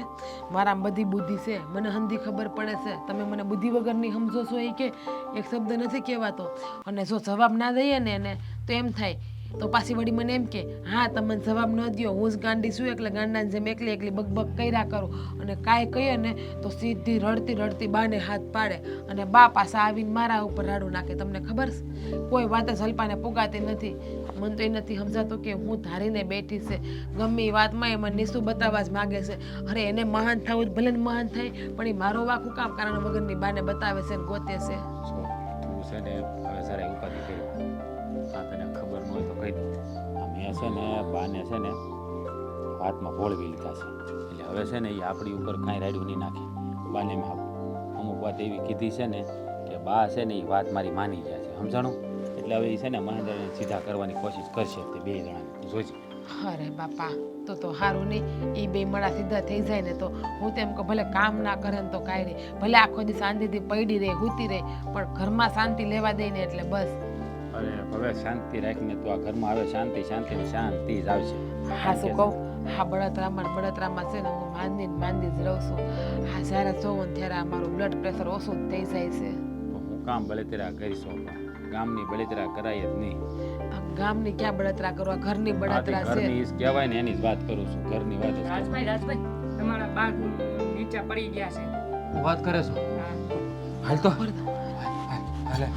મારા બધી બુદ્ધિ છે, મને હંધી ખબર પડે છે. તમે મને બુદ્ધિ વગરની સમજો છો એ કે એક શબ્દ નથી કહેવાતો. અને જો જવાબ ના દઈએ ને એને તો એમ થાય તો પાછી વળી મને એમ કે હા તમે જવાબ ન દો, હું જ ગાંડી છું, એટલે ગાંડાને જેમ એકલી એકલી બકબક કર્યા કરું. અને કાંઈ કહીએ ને તો સીધી રડતી રડતી બાને હાથ પાડે અને બા પાછા આવીને મારા ઉપર રાડું નાખે. તમને ખબર છે? કોઈ વાતે જલપાને પુગાતી નથી. મને તો એ નથી સમજાતું કે હું ધારીને બેઠી છે, ગમે એ વાતમાં એ મને નીસું બતાવવા જ માગે છે. અરે એને મહાન થવું ભલે ને મહાન થાય, પણ એ મારો વાક હું કામ કારણ વગરની બાને બતાવે છે ને ગોતે છે. તું છે ને હવે સારા ઉપાધિ કરી. હા તને ખબર ન હોય તો કહી દઉં. આ મેં છે ને બાને છે ને હાથમાં ભોળવી લીધા છે. એટલે હવે છે ને એ આપણી ઉપર કાંઈ રાડ્યું નહીં નાખે. બાને મેં અમુક વાત એવી કીધી છે ને કે બા છે ને એ વાત મારી માની ગયા છે સમજાણું. એટલે હવે એ છે ને મહેન્દ્રને સીધા કરવાની કોશિશ કરશે તે 2 જણાને જોઈશે. અરે બાપા, તો સારું નહીં. એ 2 મળા સીધા થઈ જાય ને તો હું તેમ કહું ભલે કામ ના કરે ને તો કાંઈ નહીં, ભલે આખો દી શાંતિથી પડી રહે, હૂતી રહે, પણ ઘરમાં શાંતિ લેવા દે ને એટલે બસ. અરે હવે શાંતિ રાખીને તો આ ઘરમાં આવે શાંતિ શાંતિ ને શાંતિ જ આવશે. હા શું કહું, હા બળતરામાં છે ને હું માંદી જ રહું છું. હા જ્યારે જોઉં ને ત્યારે મારું બ્લડ પ્રેશર ઓછું જ થઈ જાય છે. તો હું કામ બળતરા કરીશું? ગામની બળતરા કરાય જ નહીં. ગામની ક્યાં બળતરા કરવા, ઘરની બળતરા છે. ઘરની જ કહેવાય ને એની જ વાત કરું છું. ઘરની વાત જ કરું. રાજભાઈ તમારા બા નીચે પડી ગયા છે. હું વાત કરે છો? હાલ તો હાલે.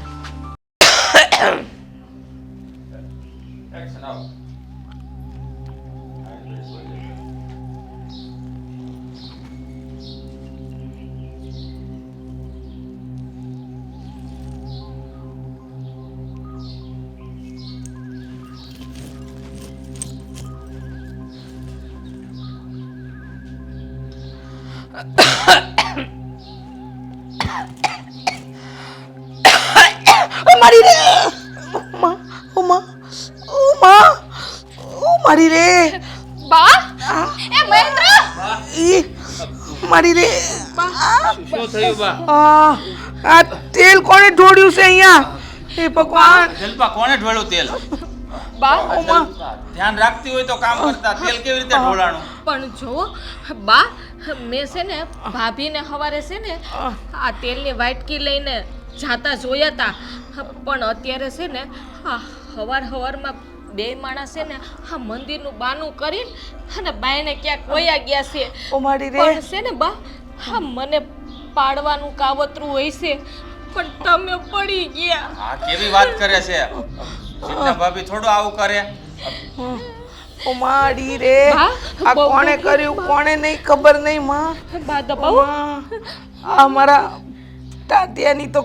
મારી રે ઉમા ઉમા ઉમા મારી રે બા એ મહેન્દ્ર ઈ મારી રે શું થયું બા આ તેલ કોણે ઢોળ્યું છે અહીંયા હે ભગવાન જલપા કોણે ઢોળ્યું તેલ બા ધ્યાન રાખતી હોય તો કામ કરતા તેલ કેવી રીતે ઢોળાણું પણ જો બા મેં છે ને ભાભીને હવારે છે ને આ તેલની વાટકી લઈને જાતા જોયા હતા પણ અત્યારે છે ને આ હવારમાં બે માણસ છે ને આ મંદિરનું બાનું કરીને અને બાયને ક્યાંક વયા ગયા છે ઓ મારી રે પણ છે ને બા હા મને પાડવાનું કાવતરું હોય છે પણ તમે પડી ગયા આ કેવી વાત કરે છે જીજ્ઞા ભાભી થોડું આવું કરે ઓ મારી રે બા, આ બહુ કોણે દુઃખ કર્યું કોણે નહીં ખબર નહીં માં બા દબાવો આ મારા તાત્યાની તો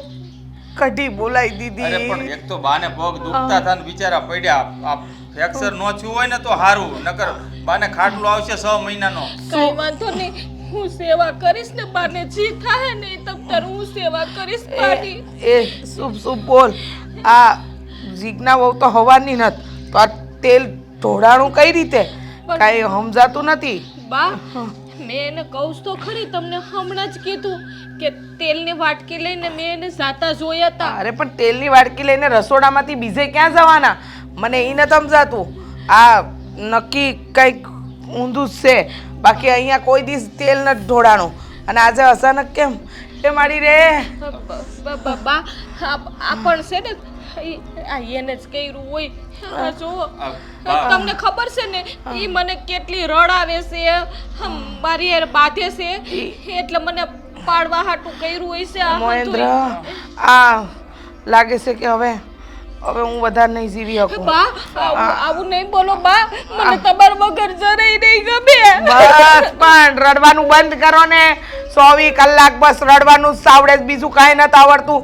કઢી બોલાવી અરે દીધી પણ એક તો બાને પગ દુખતા હતા ને બિચારા પડ્યા આ ફ્રેક્ચર નો થયું હોય ને તો સારું નકર બાને ખાટલો આવશે 6 મહિનાનો કઈ વાંધો નહીં હું સેવા કરીશ ને બાને જી થાય ને તમ તાર હું સેવા કરીશ બાની એ શુભ શુભ બોલ આ જીજ્ઞા વહુ તો હવાની નત તો આ તેલ ઢોળાણું કઈ રીતે કાંઈ સમજાતું નથી બા મેં એને કહું તો ખરી તમને હમણાં જ કીધું કે તેલની વાટકી લઈને મેં એને જાતા જોયા હતા અરે પણ તેલની વાડકી લઈને રસોડામાંથી બીજે ક્યાં જવાના મને એ નથી સમજાતું આ નક્કી કંઈક ઊંધું જ છે બાકી અહીંયા કોઈ દિવસ તેલ નથી ઢોળાણું અને આજે અચાનક કેમ એ મારી રે બા આ પણ છે ને આ એને જ કર્યું હોય આ જુઓ તમને ખબર છે ને ઈ મને કેટલી રડાવે છે મારી યાર બાધે છે એટલે મને પાડવા હાટું કર્યું હોય છે આ મહેન્દ્ર બધુંય. આ લાગે છે કે હવે હું વધારે નહીં જીવી શકું બા આવું નહીં બોલો બા મને તમાર વગર જરાય નહીં ગમે બસ પણ રડવાનું બંધ કરો ને 24 કલાક બસ રડવાનું જ આવડે છે, બીજું કાંઈ નથી આવડતું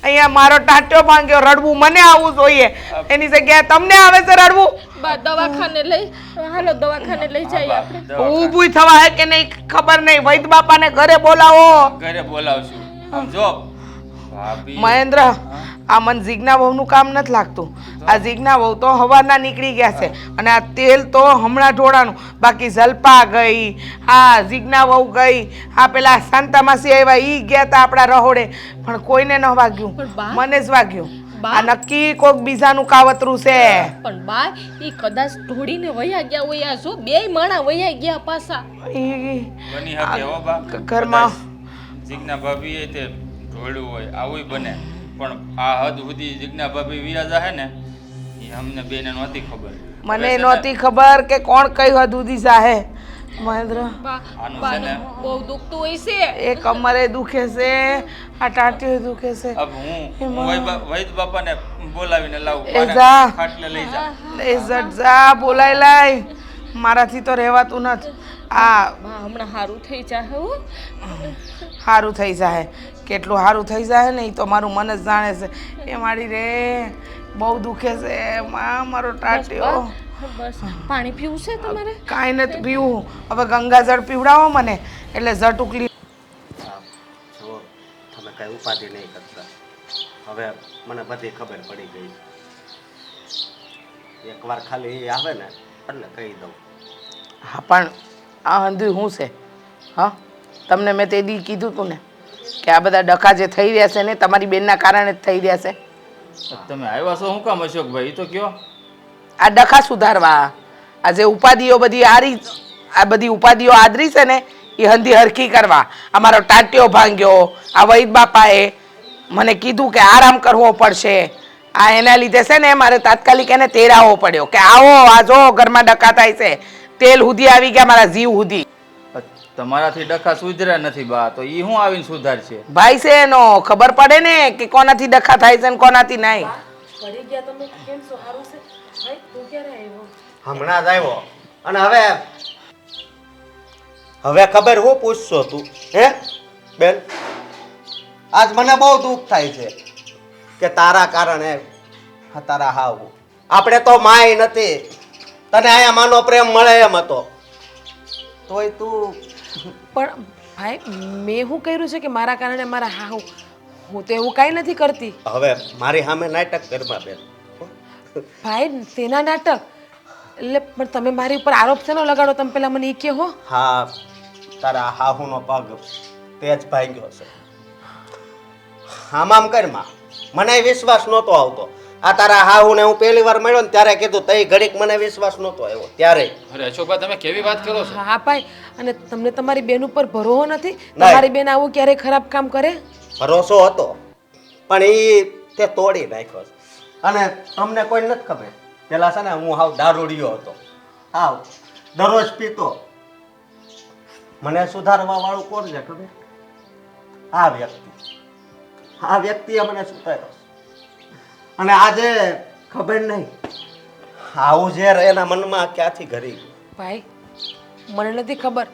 અહીંયા મારો ટાંટ્યો ભાંગ્યો રડવું મને આવવું જોઈએ એની જગ્યાએ તમને આવે છે રડવું બા દવાખાને લઈ હાલો દવાખાને લઈ જઈએ આપણે ઊભું થવા હે કે નહીં ખબર નહીં વૈદ બાપાને ઘરે બોલાવો ઘરે બોલાવશું સમજો ભાભી મહેન્દ્ર આ મન જીજ્ઞા વહુનું કામ નથી લાગતું આ જીજ્ઞા વહુ તો હવારના નીકળી ગયા છે અને આ તેલ તો હમણાં ઢોળાનું બાકી જલપા ગઈ હા જીજ્ઞા વહુ ગઈ હા પેલા શાંતામાસી આવ્યા ઈ ગયા તા આપણા રહોડે પણ કોઈને ન વાગ્યું પણ બા- મને જ વાગ્યું બા- આ નક્કી કોઈક બીજાનું કાવતરું છે પણ બા ઈ કદાચ ઢોળીને વયા ગયા હોય આ જો બેય માણા વયા ગયા પાછા ઈ બની શકે હો બા ઘરમાં જીજ્ઞા ભાભી એ તે ઢોળ્યું હોય આવું બને પણ આ હદ સુધી જીજ્ઞા ભાભી વ્યાજ હે ને એ અમને બેને નહોતી ખબર મને નહોતી ખબર કે કોણ કઈ હદ સુધી જાહે મહેન્દ્ર બા આનું છે બાનું ને બહુ દુખતું હોય છે એ કમરે દુખે છે આ ટાંટીઓ દુખે છે અબ હું વૈદ બાપાને બોલાવીને લાવું એ બાને જા. ખાટલે લઈ જા એ ઝટ જા બોલાય લાય મારાથી તો રહેવાતું નથી આ બા હમણાં સારું થઈ જાય હો સારું થઈ જાય કેટલું સારું થઈ જાય ને એ તો મારું મન જ જાણે છે એ મારી રે બહુ દુખે છે મારો ટાંટીઓ બસ પાણી પીવું છે તમારે કાંઈ નથી પીવું હવે ગંગાજળ પીવડાવો મને એટલે ઝટ ઉકલી જુઓ તમે કાંઈ ઉપાધિ નહીં કરતા હવે મને બધી ખબર પડી ગઈ એકવાર ખાલી એ આવે ને એટલે કહી દઉં હા પણ આ હંધુય શું છે હા તમને મેં તે દી કીધું તું ને કે આ બધા ડખા જે થઈ રહ્યા છે ને તમારી બેનના કારણે જ થઈ રહ્યા છે તમે આવ્યા છો શું કામ અશોકભાઈ ઈ તો કયો આ ડખા સુધારવા આ જે ઉપાધિઓ બધી આ બધી ઉપાધિઓ આદરી છે ને એ હંધી હરખી કરવા અમારો ટાંટ્યો ભાંગ્યો આ વૈદ બાપાએ મને કીધું કે આરામ કરવો પડશે આ એના લીધે છે ને મારે તાત્કાલિક એને તેડાવવો પડ્યો કે આવો આ જો ઘરમાં ડખા થાય છે તેલ સુધી આવી ગયા મારા જીવ સુધી તમારાથી ડખા સુધર્યા નથી બા તો ઈ શું આવીને સુધારશે ભાઈ છે એનો ખબર પડે ને કે કોનાથી ડખા થાય છે ને કોનાથી નહીં પડી ગયા તમે કેમ છો સારું છે ભાઈ તું ક્યારે આવ્યો હમણાં જ આવ્યો અને હવે ખબર હું પૂછશો તું હે બેન આજ મને બહુ દુઃખ થાય છે કે તારા કારણે તારા હાવ આપણે તો માય નથી તને અહીંયા માનો પ્રેમ મળે એમ હતો તોય તું પણ ભાઈ મેં શું કર્યું છે કે મારા કારણે મારા હા હું તો એવું કાંઈ નથી કરતી. હવે મારી સામે નાટક કરવા બેન. ભાઈ તેના નાટક એટલે પણ તમે મારી ઉપર આરોપ છે લગાડો, તમે પેલા મને એ કહો. હા, તારા હાહુનો પગ તેજ ભાંગ્યો છે. આમ કરમાં મને વિશ્વાસ નહોતો આવતો. આ તારા હાહુને હું પહેલી વાર મળ્યો ને ત્યારે કીધું તઈ ઘડીક મને વિશ્વાસ નહોતો આવ્યો ત્યારે. અરે અશોકભાઈ તમે કેવી વાત કરો છો? હા ભાઈ, અને તમને તમારી બેન ઉપર ભરોસો નથી? તમારી બેન આવું ક્યારેય ખરાબ કામ કરે? ભરોસો હતો પણ એ તે તોડી નાખ્યો છે. અને તમને કોઈ નથી ખબર, પેલા છે ને હું હાવ દારૂડિયો હતો, હાવ દરરોજ પીતો. મને સુધારવા વાળું કોણ છે ખબર? આ વ્યક્તિએ મને સુધાર્યો. અને આજે ખબર નહીં આવું ઝેર એના મનમાં ક્યાંથી ઘરી ગયું. ભાઈ મને નથી ખબર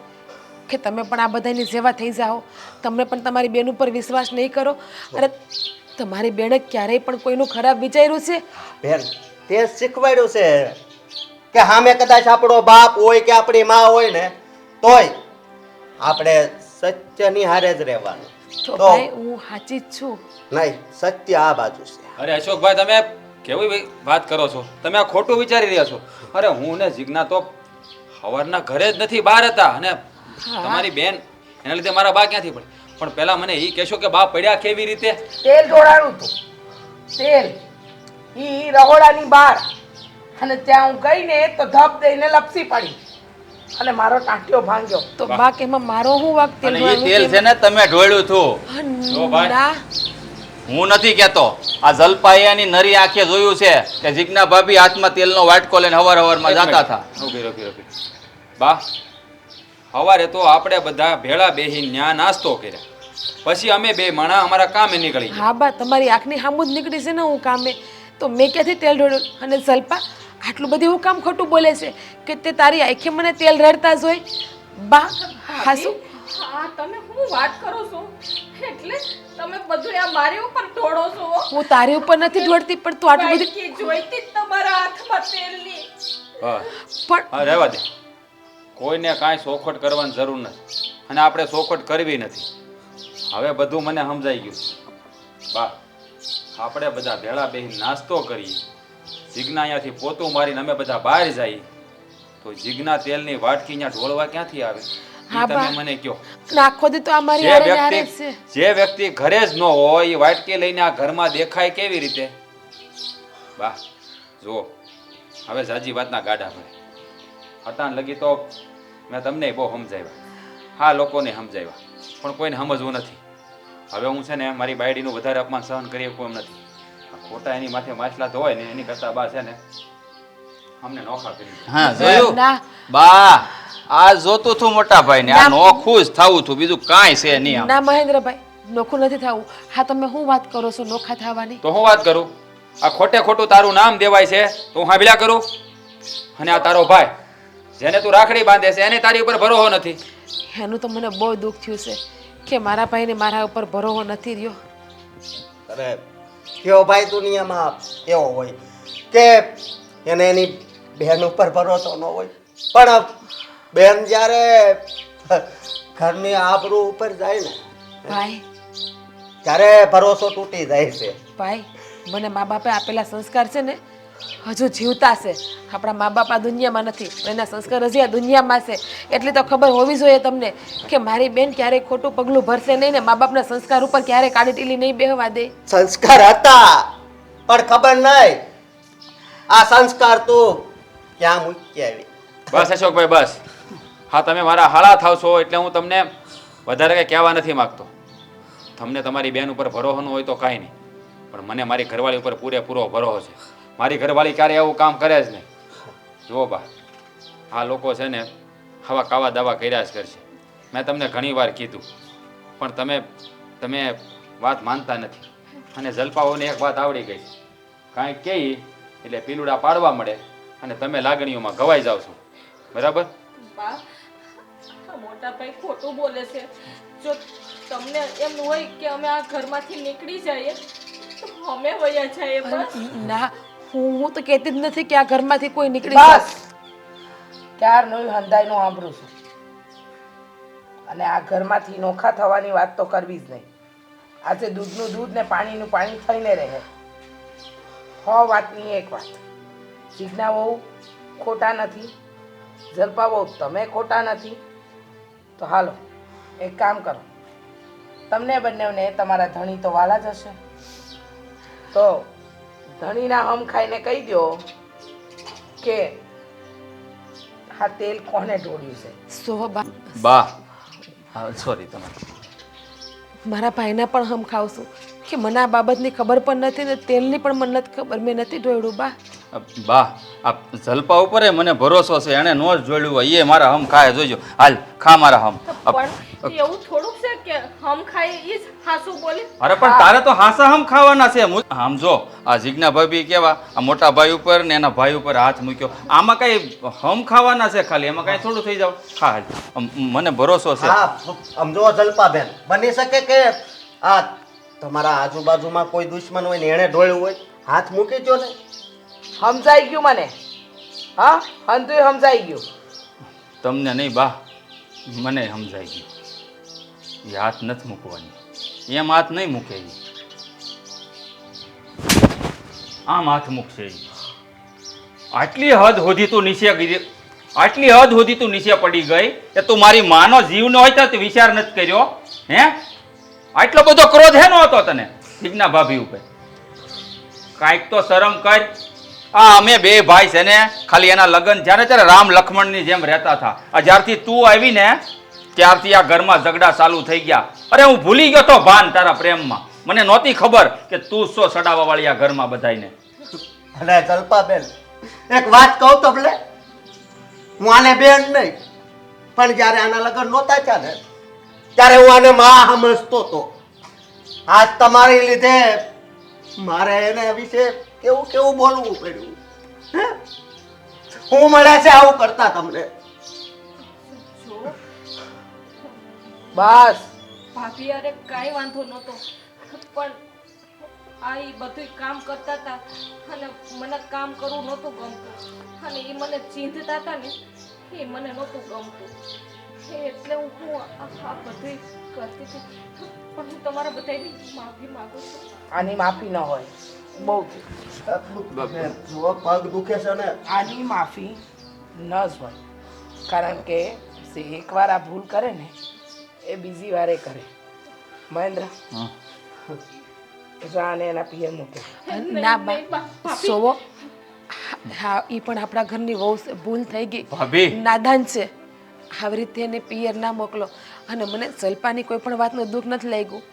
કે તમે પણ આ બધાની સેવા થઈ જાઓ, તમે પણ તમારી બેન ઉપર વિશ્વાસ નહીં કરો. અરે તમારી બેને ક્યારેય પણ કોઈનું ખરાબ વિચાર્યું છે? બેન તે શીખવાડ્યું છે કે સામે કદાચ આપણો બાપ હોય કે આપણી માં હોય ને તોય આપણે સત્યની હારે જ રહેવાનું. તો ભાઈ હું સાચી જ છું. નહીં, સત્ય આ બાજુ છે. અરે અશોકભાઈ તમે કેવી વાત કરો છો? તમે આ ખોટું વિચારી રહ્યા છો. અરે હું ને જીજ્ઞા તો સવારના ઘરે જ નથી, બહાર હતા. અને તમારી બેન એના લીધે મારા બા ક્યાંથી પડે? પણ પહેલા મને એ કહેશો કે બા પડ્યા કેવી રીતે? તેલ ઢોળાણું હતું, તેલ ઈ રહોડાની બહાર. અને ત્યાં હું ગઈ ને તો ધપ દઈને લપસી પડી અને મારો ટાંટિયો ભાંગ્યો. તો બા કે એમાં મારો હું વાક? અને એ તેલ છે ને તમે ઢોળ્યું હતું. જો ભાઈ. ના હું નથી કહેતો, આ જલપાયાની નરી આંખે જોયું છે કે જીજ્ઞા ભાભી હાથમાં તેલનો વાટકો લઈને હવારમાં જતા હતા. રોકી. બા સવારે તો આપણે બધા ભેળા બેહીને ન્યા નાસ્તો કર્યા, પછી અમે બે માણા અમારા કામે નીકળી ગયા. હા બા, તમારી આંખની સામું જ નીકળી છે ને હું કામે, તો મેં ક્યાંથી તેલ ઢોળ્યું? અને સલ્પા આટલું બધું હું કામ ખોટું બોલે છે કે તે તારી આંખે મને તેલ રડતા જોઈ? બા હાસુ હા તમે શું વાત કરો છો? એટલે તમે બધું આ મારી ઉપર ઢોળો છો? હું તારી ઉપર નથી ઢોળતી, પણ તું આટલું બધું કે જોઈતી જ તમારા હાથમાં તેલની. બસ પણ હા, રહેવા દે. કોઈને કાંઈ ચોખવટ કરવાની જરૂર નથી, અને આપણે ચોખવટ કરવી નથી. હવે બધું મને સમજાઈ ગયું. બા આપણે બધા ભેળા બેહીને નાસ્તો કરીએ, જીજ્ઞા અહીંયાથી પોતું મારીને અમે બધા બહાર જઈએ, તો જીજ્ઞા તેલની વાટકી અહીંયા ઢોળવા ક્યાંથી આવે? હા તમે બા. મને કહો. નાખો દે તો આ મારી જે હારે ને હારે જ છે. જે વ્યક્તિ ઘરે જ ન હોય એ વાટકી લઈને આ ઘરમાં દેખાય કેવી રીતે? બા જુઓ, હવે જાજી વાતના ગાડા ભરે હતા લગી તો મેં તમને બહુ સમજાવ્યા, હા લોકોને સમજાવ્યા, પણ કોઈને સમજવું નથી. હવે હું છે ને મારી બાયડીનું વધારે અપમાન સહન કરી શકું એમ નથી. આ ખોટા એની માથે માછલા ધોવાય ને એની કરતા બા છે ને અમને નોખા કરી દીધા. હા જોયું ના બા, આ જોતું હતું મોટા ભાઈ ને, આ નોખું જ થવું હતું, બીજું કાંઈ છે નહીં આમ. ના મહેન્દ્રભાઈ, નોખું નથી થવું. હા તમે શું વાત કરો છો નોખા થવાની? તો હું વાત કરું? આ ખોટે ખોટું તારું નામ દેવાય છે તો હું હાંભળ્યા કરું. અને આ તારો ભાઈ જેને તું રાખડી બાંધે છે એને તારી ઉપર ભરોસો નથી. એનું તો મને બહુ દુઃખ થયું છે કે મારા ભાઈને મારા ઉપર ભરોસો નથી રહ્યો. અરે કેવો ભાઈ દુનિયામાં એવો હોય કે એને એની બહેન ઉપર ભરોસો ન હોય, પણ બેન જ્યારે ઘરની આબરૂ ઉપર જાય ને ભાઈ ત્યારે ભરોસો તૂટી જાય છે. ભાઈ મને મા બાપે આપેલા સંસ્કાર છે ને હજુ જીવતા છે. આપણા મા બાપ આ દુનિયામાં નથી, પણ એના સંસ્કાર હજી આ દુનિયામાં છે. એટલી તો ખબર હોવી જોઈએ તમને કે મારી બેન ક્યારેય ખોટું પગલું ભરશે નહીં ને મા બાપના સંસ્કાર ઉપર ક્યારેય કાળી ટીલી નહીં બેહવા દે. સંસ્કાર હતા પણ ખબર નહીં આ સંસ્કાર તું ક્યાં મૂકી આવી. બસ અશોકભાઈ બસ. હા તમે મારા હાળા થાવ છો એટલે હું તમને વધારે કંઈ કહેવા નથી માગતો. તમને તમારી બેન ઉપર ભરોસો ન હોય તો કાંઈ નહીં, પણ મને મારી ઘરવાળી ઉપર પૂરેપૂરો ભરોસો છે. મારી ઘરવાળી ક્યારે એવું કામ કરે જ નહીં. જુઓ બા, આ લોકો છે ને આવા કાવા દાવા કર્યા જ કરશે. મેં તમને ઘણી વાર કીધું પણ તમે વાત માનતા નથી. અને જલપાઓને એક વાત આવડી ગઈ છે, કાંઈક કહી એટલે પીલુડા પાડવા મળે અને તમે લાગણીઓમાં ઘવાઈ જાવ છો. બરાબર? બા આ મોટા ભાઈ ખોટું બોલે છે. જો તમને એમ હોય કે અમે આ ઘરમાંથી નીકળી જઈએ તો અમે વયા જઈએ. બસ ના હું તો કહેતી જ નથી કે આ ઘરમાંથી કોઈ નીકળી જાય. બસ ક્યાર નું હંધાઈ નું સાંભળું છું. અને આ ઘરમાંથી નોખા થવાની વાત તો કરવી જ નહીં. આજે દૂધનું દૂધ ને પાણીનું પાણી થઈને રહે. વાતની એક વાત, જીજ્ઞા વહુ ખોટા નથી, જલપા વહુ તમે ખોટા નથી. તો હાલો એક કામ કરો, તમને બંનેને તમારા ધણી તો વાલા જ હશે, તો ધણીના હમ ખાઈને કહી દો કે આ તેલ કોને ઢોળ્યું છે. સોહબા બા સોરી તમે મારા ભાઈને પણ હમ ખાવશું કે મને આ બાબતની ખબર પણ નથી ને તેલની પણ મને નથી ખબર, મેં નથી ઢોળ્યું બા. બા આ જલપા ઉપર મને ભરોસો છે, એણે નો જ જોડ્યું હોય એ મારા હમ ખાય જોઈજો. હાલ ખા મારા હમ. પણ એવું થોડુંક છે કે હમ ખાઈ ઈ જ હાસું બોલે. અરે પણ તારે તો હાસા હમ ખાવાના છે. આમ જો આ જીજ્ઞા ભાભી કેવા આ મોટા ભાઈ ઉપર ને એના ભાઈ ઉપર હાથ મૂક્યો, આમાં કઈ હમ ખાવાના છે ખાલી, એમાં કઈ થોડું થઈ જાવ. ખા હાલ. મને ભરોસો છે. હા સમજો જલપાબેન, બની શકે કે આ તમારા આજુબાજુમાં કોઈ દુશ્મન હોય ને એણે ઢોળ્યું હોય, હાથ મૂકી દો ને. સમજાઈ ગયું મને? હા હંતુય સમજાઈ ગયું. તમને નહીં બા, મને સમજાઈ ગયું. એ હાથ નથી મૂકવાની, એમ હાથ નહીં મૂકે ઈ. આમ હાથ મૂકશે ઈ. આટલી હદ સુધી તું નીચે ગઈ, આટલી હદ સુધી તું નીચે પડી ગઈ કે તું મારી માનો જીવ ન હોય તો વિચાર નથી કર્યો. હે આટલો બધો ક્રોધ હે નો હતો તને જીજ્ઞા ભાભી ઉપર? કાંઈક તો શરમ કર. આ અમે બે ભાઈ છે ને ખાલી એના લગ્ન જ્યારે ત્યારે રામ લક્ષ્મણની જેમ રહેતા હતા. આ જ્યારથી તું આવી ને ત્યારથી આ ઘરમાં ઝઘડા ચાલુ થઈ ગયા. અરે હું ભૂલી ગયો તો ભાન તારા પ્રેમમાં, મને નહોતી ખબર કે તું સો સડાવા વાળી આ ઘરમાં બધાયને. અને જલપાબેન એક વાત કહું તો ભલે, હું આને બેન નહીં પણ જ્યારે આના લગ્ન નહોતા થયા ને ત્યારે હું આને માં સમજતો હતો. આજ તમારી લીધે મારે એને વિશે કેવું કેવું બોલવું પડ્યું. હે? હું મળે છે આવું કરતા તમને? બસ ભાભી અરે કાંઈ વાંધો નહોતો, પણ આ ઈ બધું કામ કરતા હતા અને મને કામ કરવું નહોતું ગમતું અને એ મને ચીંધતા હતા ને એ મને નહોતું ગમતું, એટલે હું આ બધું કરતી હતી. પણ હું તમારા બધાની માફી માંગુ છું. આની માફી ન હોય, બહુ જો પગ દુખે છે ને આની માફી ન જ હોય, કારણ કે એકવાર આ ભૂલ કરે ને એ બીજી વારે કરે. મહેન્દ્ર રાને એના પિયર મૂકે. ના બા સોવો, હા એ પણ આપણા ઘરની વહુ છે, ભૂલ થઈ ગઈ, ભાભી નાદાન છે. આવી રીતે એને પિયર ના મોકલો. અને મને જલપાની કોઈ પણ વાતનું દુઃખ નથી લાગ્યું,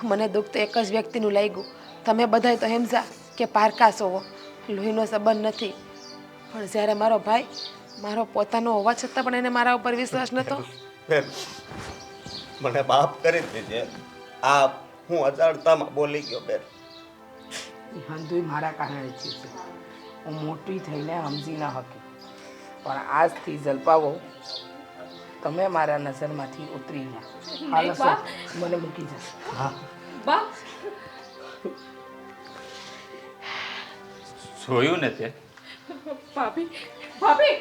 મને દુઃખ તો એક જ વ્યક્તિનું લાગ્યું. તમે બધાય તો હેમજા કે પારકા સોવો, લોહીનો સંબંધ નથી, પણ જ્યારે મારો ભાઈ મારો પોતાનો હોવા છતાં પણ એને મારા ઉપર વિશ્વાસ નહોતો. બેન મને માફ કરી દેજે, આ હું અજાણતામાં બોલી ગયો બેન. હંધુય મારા કારણે થયું છે, હું મોટી થઈને સમજી ન હતી, પણ આજથી જલપાવો તમે મારા નજરમાંથી ઉતરી ગયા. હાલો સર, મને મૂકી જશે. હા બા જોયું ને તે ભાભી ભાભી